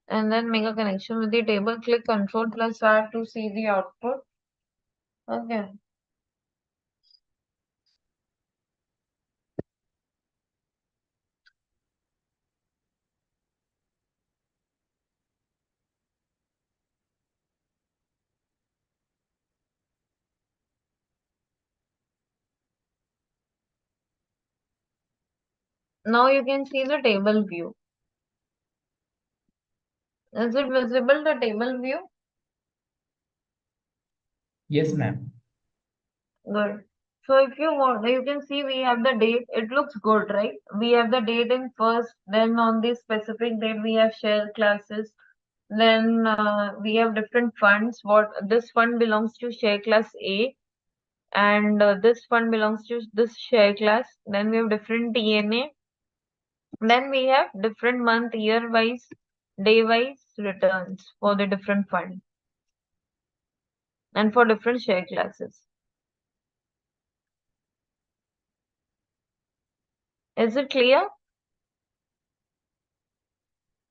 and then make a connection with the table. Click Ctrl+R to see the output. Okay. Now you can see the table view. Is it visible, the table view? Yes, ma'am. Good. So if you want, you can see we have the date. It looks good, right? We have the date in first, then on this specific date we have share classes. Then we have different funds. What this fund belongs to share class A, and this fund belongs to this share class. Then we have different TNA. Then we have different month, year wise, day wise returns for the different fund and for different share classes. Is it clear?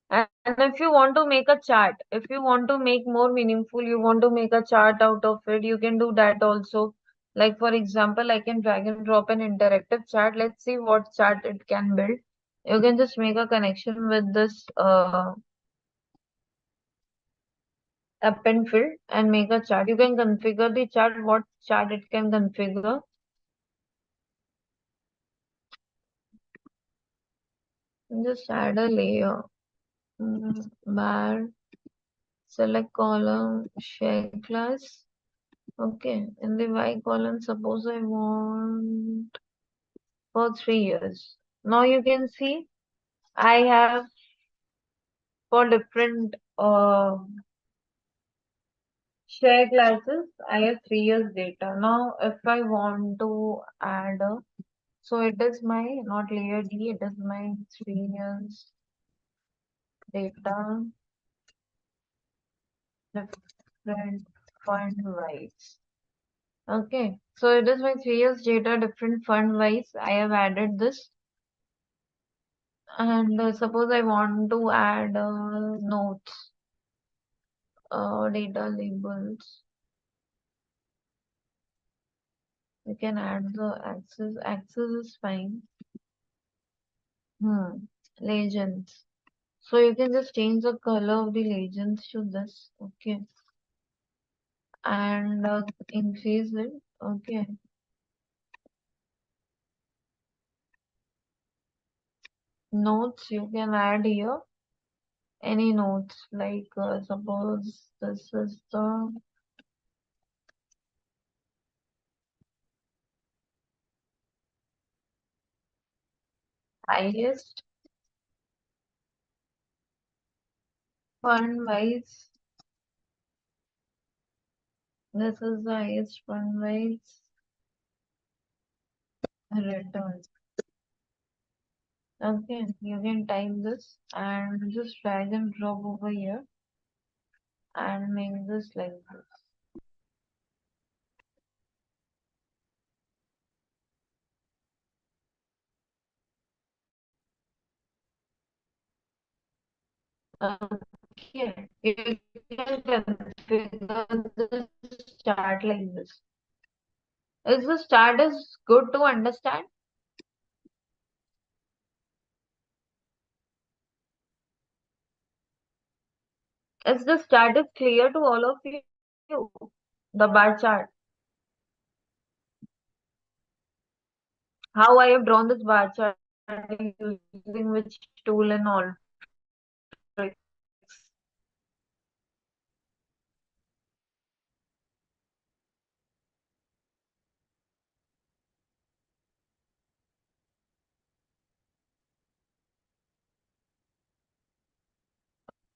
And if you want to make a chart, if you want to make more meaningful, you want to make a chart out of it, you can do that also. Like for example, I can drag and drop an interactive chart. Let's see what chart it can build. You can just make a connection with this append field and make a chart. You can configure the chart, what chart it can configure. Just add a layer. Bar, select column, share class. Okay, in the Y column, suppose I want for 3 years. Now you can see I have for different share classes, I have 3 years data. Now if I want to add so it is my not layer D, it is my 3 years data different fund wise. Okay, so it is my 3 years data different fund wise. I have added this. And suppose I want to add notes, data labels. You can add the axis. Axis is fine. Legends. So you can just change the color of the legends to this. Okay. And increase it. Okay. Notes you can add here. Any notes like suppose this is the highest fund wise. This is the highest fund wise return. Okay, you can type this and just drag and drop over here and make this like this. Okay, you can configure this chart like this. Is this chart is good to understand? Is this chart is clear to all of you? The bar chart. How I have drawn this bar chart using which tool and all.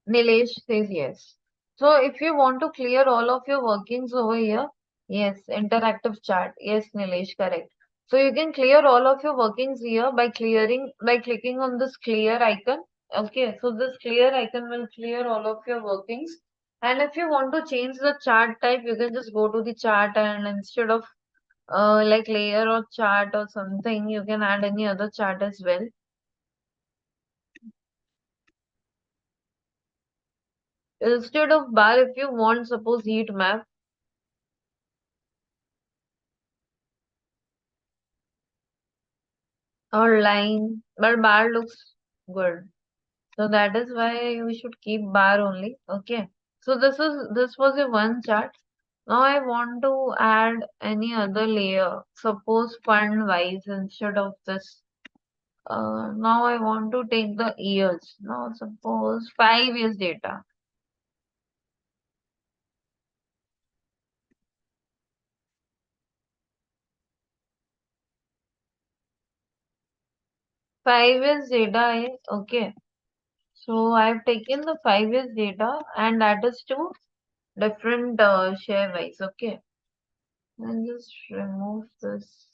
Nilesh says yes. So if you want to clear all of your workings over here, yes, interactive chart. Yes, Nilesh, correct. So you can clear all of your workings here by clicking on this clear icon. Okay, so this clear icon will clear all of your workings. And if you want to change the chart type, you can just go to the chart and instead of like layer or chart or something, you can add any other chart as well. Instead of bar, if you want, suppose heat map, or line, but bar looks good. So that is why you should keep bar only. Okay. So this was a one chart. Now I want to add any other layer. Suppose fund wise instead of this. Now I want to take the years. Now suppose 5 years data. Five years data is okay. So I've taken the 5 years data and that is to different share wise. Okay. And just remove this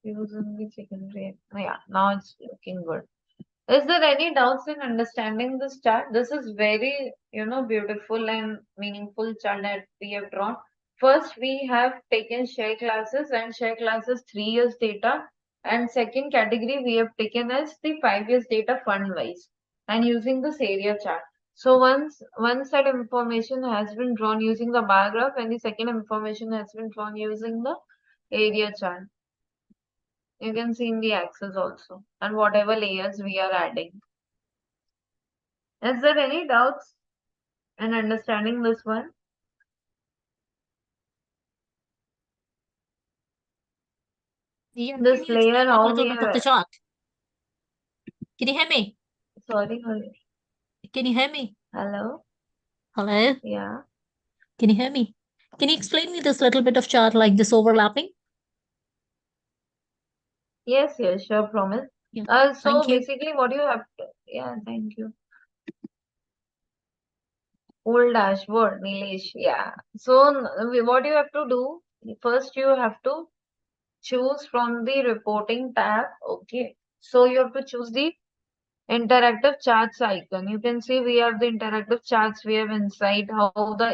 using the secondary. Yeah, now it's looking good. Is there any doubts in understanding this chart? This is very, beautiful and meaningful chart that we have drawn. First, we have taken share classes and share classes 3 years data. And second category we have taken as the 5 years data fund wise and using this area chart. So once one set information has been drawn using the bar graph and the second information has been drawn using the area chart. You can see in the axis also and whatever layers we are adding. Is there any doubts in understanding this one? Yeah, This can you layer, explain a how little we bit of the have, chart? Can you hear me? sorry, Can you hear me? hello, Hello? yeah. Can you hear me? Can you explain me this little bit of chart like this overlapping? Yes, sure, promise. Yeah. So Thank you. basically what you have to, yeah, thank you. Full dashboard, Nilesh. Yeah. So what you have to do, first you have to choose from the reporting tab. Okay. So you have to choose the interactive charts icon. You can see we have the interactive charts. We have insight how the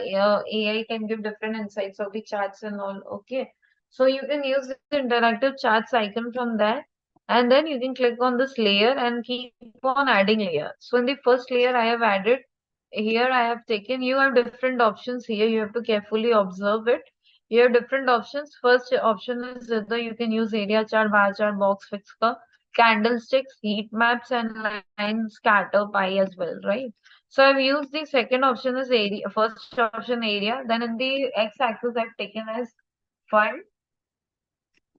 AI can give different insights of the charts and all. Okay. So you can use the interactive charts icon from there. And then you can click on this layer and keep on adding layer. So in the first layer I have added, here I have taken, you have different options here. You have to carefully observe it. You have different options. First option is whether you can use area chart, bar chart, box fixer, candlesticks, heat maps, and line scatter pie as well, right? So I've used the second option as area, first option area. Then in the x-axis I've taken as fund.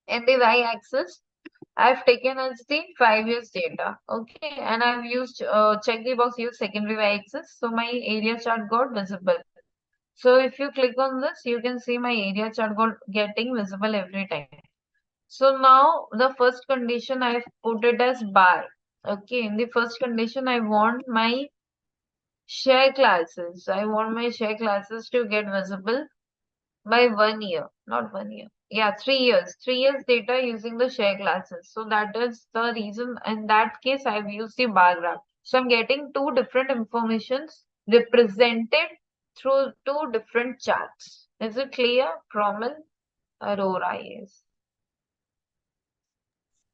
In the y-axis I've taken as the 5 years data. Okay, and I've used check the box, use secondary y-axis. So my area chart got visible. So if you click on this, you can see my area chart got getting visible every time. So now the first condition I've put it as bar. Okay, in the first condition, I want my share classes. I want my share classes to get visible by 1 year, not 1 year. Yeah, 3 years. 3 years data using the share classes. So that is the reason. In that case, I've used the bar graph. So I'm getting two different informations represented through two different charts. Is it clear? Promal Arora, yes.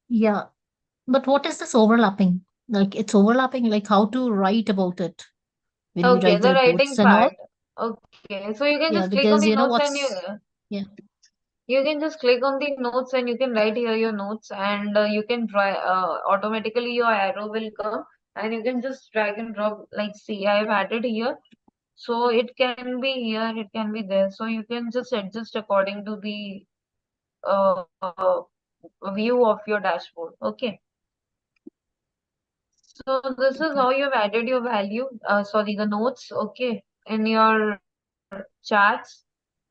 Yeah. But what is this overlapping? Like it's overlapping, like how to write about it when we Okay, write the the writing reports and all. part. Okay, so you can Yeah, just click on because the you know notes and what's yeah. you can just click on the notes and you can write here your notes and you can try automatically your arrow will come and you can just drag and drop like see I have added here. So it can be here, it can be there. So you can just adjust according to the uh, uh, view of your dashboard. Okay. So this is how you've added your value, sorry, the notes, okay, in your charts.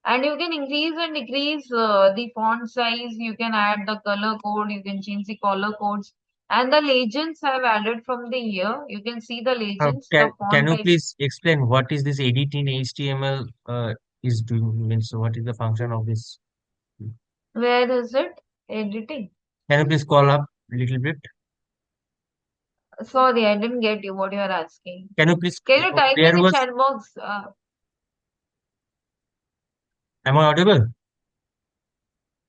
And you can increase and decrease the font size. You can add the color code. You can change the color codes. And the legends I've added from the year. You can see the legends, the Can font you types. please explain what is this edit in HTML is doing? Means what is the function of this? Where is it? Editing. Can you please call up a little bit? Sorry, I didn't get you what you are asking. Can you please? Can you type in There the was. chat box? Am I audible?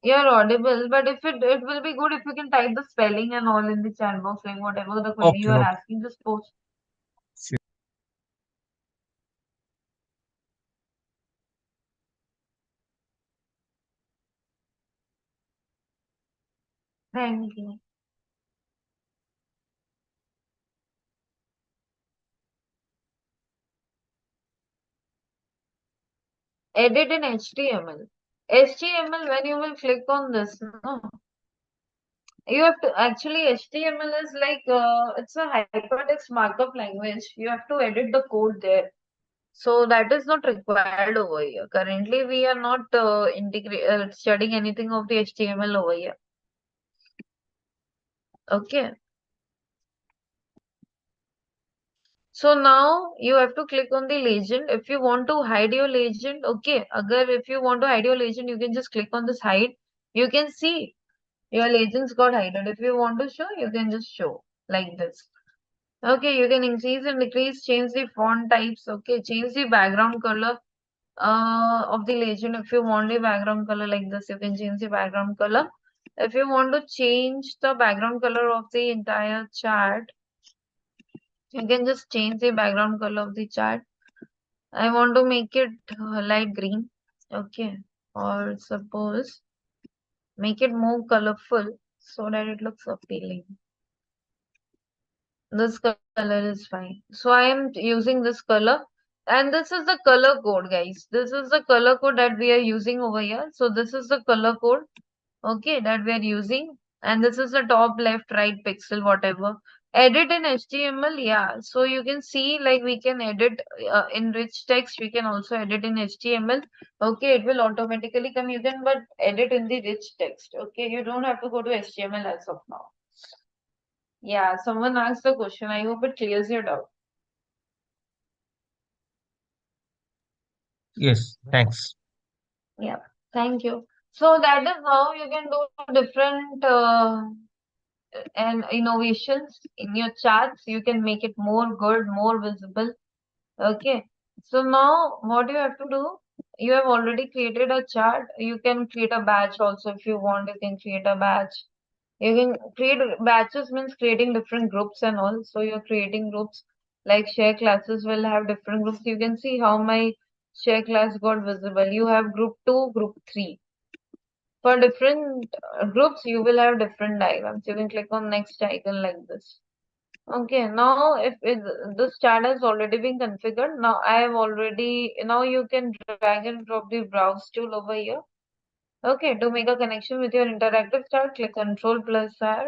You're audible, but if it will be good if you can type the spelling and all in the chat box, like whatever the query Okay, you are okay. asking, just post. Sure. Thank you. Edit in HTML. HTML, when you will click on this, no, you have to actually HTML is like it's a hypertext markup language. You have to edit the code there. So that is not required over here. Currently, we are not studying anything of the HTML over here. Okay. So now you have to click on the legend. If you want to hide your legend, okay. If you want to hide your legend, you can just click on this hide. You can see your legends got hidden. If you want to show, you can just show like this. Okay, you can increase and decrease, change the font types. Okay, change the background color of the legend. If you want the background color like this, you can change the background color. If you want to change the background color of the entire chart, you can just change the background color of the chart. I want to make it light green. Okay, or suppose make it more colorful so that it looks appealing. This color is fine. So I am using this color and this is the color code, guys. This is the color code that we are using over here. So this is the color code, okay, that we are using. And this is the top left, right pixel, whatever. Edit in HTML, yeah. So you can see like we can edit in rich text. We can also edit in HTML. Okay, it will automatically come. You can but edit in the rich text. Okay, you don't have to go to HTML as of now. Yeah, someone asked the question. I hope it clears your doubt. Yes, thanks. Yeah, thank you. So that is how you can do different and innovations in your charts. You can make it more good, more visible. Okay. So now what you have to do, you have already created a chart. You can create a batch also if you want. You can create a batch. You can create batches means creating different groups and all. So you're creating groups like share classes will have different groups. You can see how my share class got visible. You have group 2, group 3. For different groups, you will have different diagrams. You can click on next icon like this. Okay, now if this chart has already been configured, now now you can drag and drop the browse tool over here. Okay, to make a connection with your interactive chart, click Control plus R.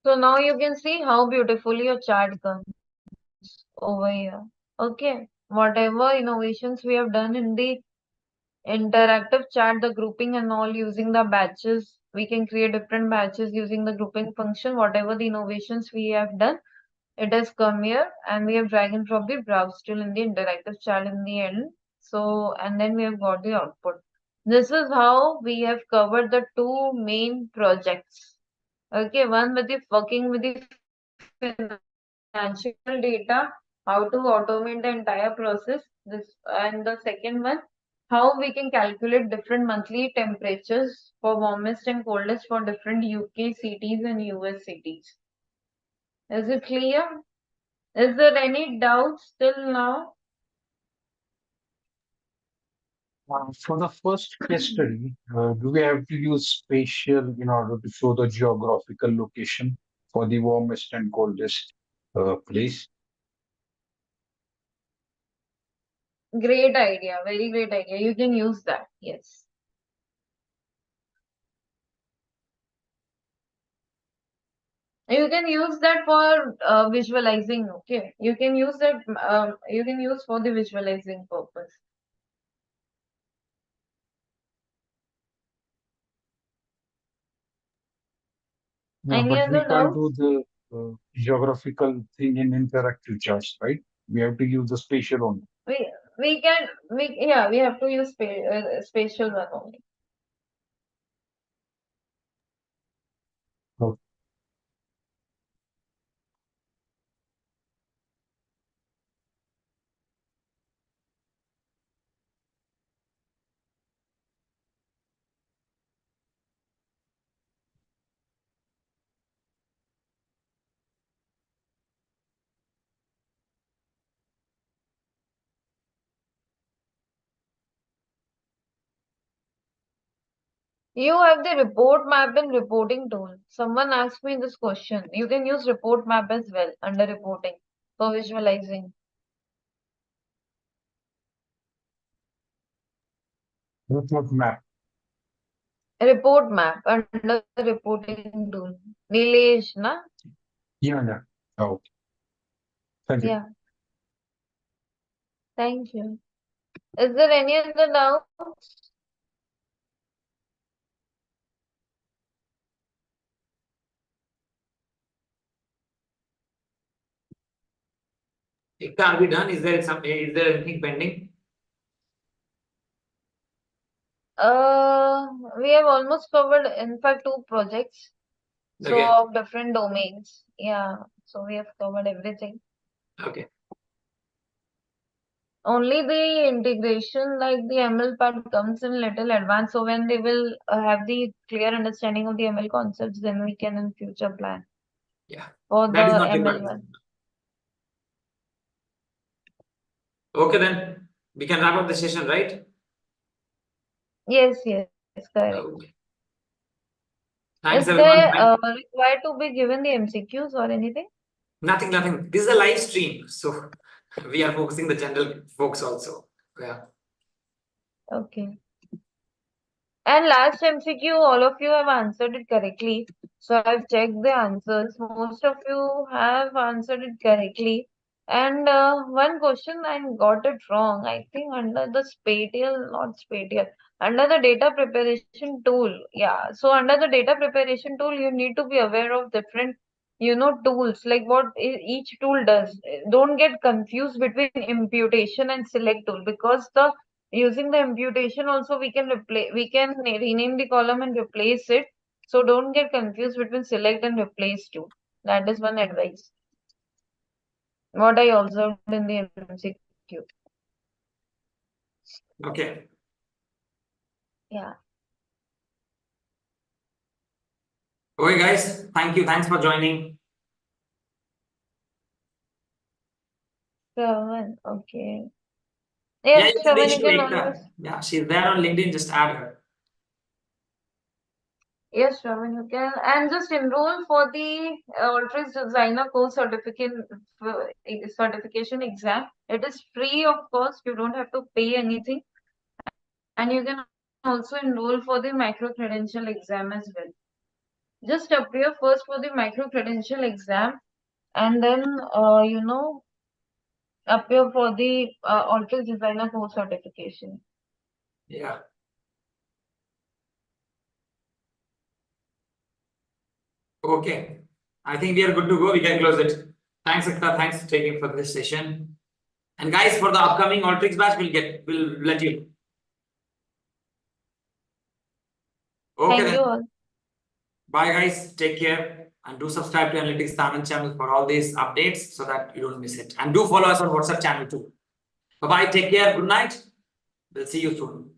So now you can see how beautifully your chart comes over here. Okay, whatever innovations we have done in the interactive chart, the grouping and all using the batches, we can create different batches using the grouping function. Whatever the innovations we have done, it has come here and we have drag and drop the browse tool in the interactive chart in the end. So, and then we have got the output. This is how we have covered the two main projects. Okay, one with the working with the financial data, how to automate the entire process. This and the second one, how we can calculate different monthly temperatures for warmest and coldest for different UK cities and US cities. Is it clear? Is there any doubts till now? For the first case study, do we have to use spatial in order to show the geographical location for the warmest and coldest place? Great idea, very great idea. You can use that, yes. You can use that for visualizing, okay? You can use that, you can use for the visualizing purpose. Yeah, Any but we other can't do doubts? the geographical thing in interactive charts, right? We have to use the spatial only. We have to use spatial one only. Okay. You have the report map and reporting tool. Someone asked me this question. You can use report map as well under reporting for visualizing. Report map. Report map under reporting tool. Nilesh, na? Yeah. Oh, thank you. Yeah. Thank you. Is there any other doubts? EKTA, are we done? Is there anything pending? We have almost covered, in fact, 2 projects. So Okay. of different domains. Yeah. So we have covered everything. Okay. Only the integration, like the ML part, comes in little advanced. So when they will have the clear understanding of the ML concepts, then we can in future plan Yeah. for the That is not ML required. one. Okay, then we can wrap up the session, right? Yes, correct. Okay. Thanks, Is everyone. there required to be given the MCQs or anything? Nothing. This is a live stream, so we are focusing the general folks also. Yeah. Okay. And last MCQ, all of you have answered it correctly. So I've checked the answers. Most of you have answered it correctly. And one question I got it wrong. I think under the spatial, not spatial, under the data preparation tool. Yeah. So under the data preparation tool, you need to be aware of different, tools, like what each tool does. Don't get confused between imputation and select tool, because the using the imputation also we can rename the column and replace it. So don't get confused between select and replace too. That is one advice what I observed in the MCQ. Okay. Yeah. Okay, guys. Thank you. Thanks for joining. Shravan, okay. Yeah, Yes, yeah, Shravan, you can Ekta. always. Yeah, she's there on LinkedIn. Just add her. Yes, Shravan, you can. And just enroll for the ALTERYX Designer course certification exam. It is free of cost. You don't have to pay anything. And you can also enroll for the micro credential exam as well. Just appear first for the micro credential exam, and then appear for the ALTERYX Designer course certification. Yeah. Okay. I think we are good to go. We can close it. Thanks, Ekta. Thanks for taking for this session. And guys, for the upcoming ALTERYX batch, we'll let you. Okay Thank you then. all. Bye guys. Take care. And do subscribe to Analytics Talent channel for all these updates so that you don't miss it. And do follow us on WhatsApp channel too. Bye-bye. Take care. Good night. We'll see you soon.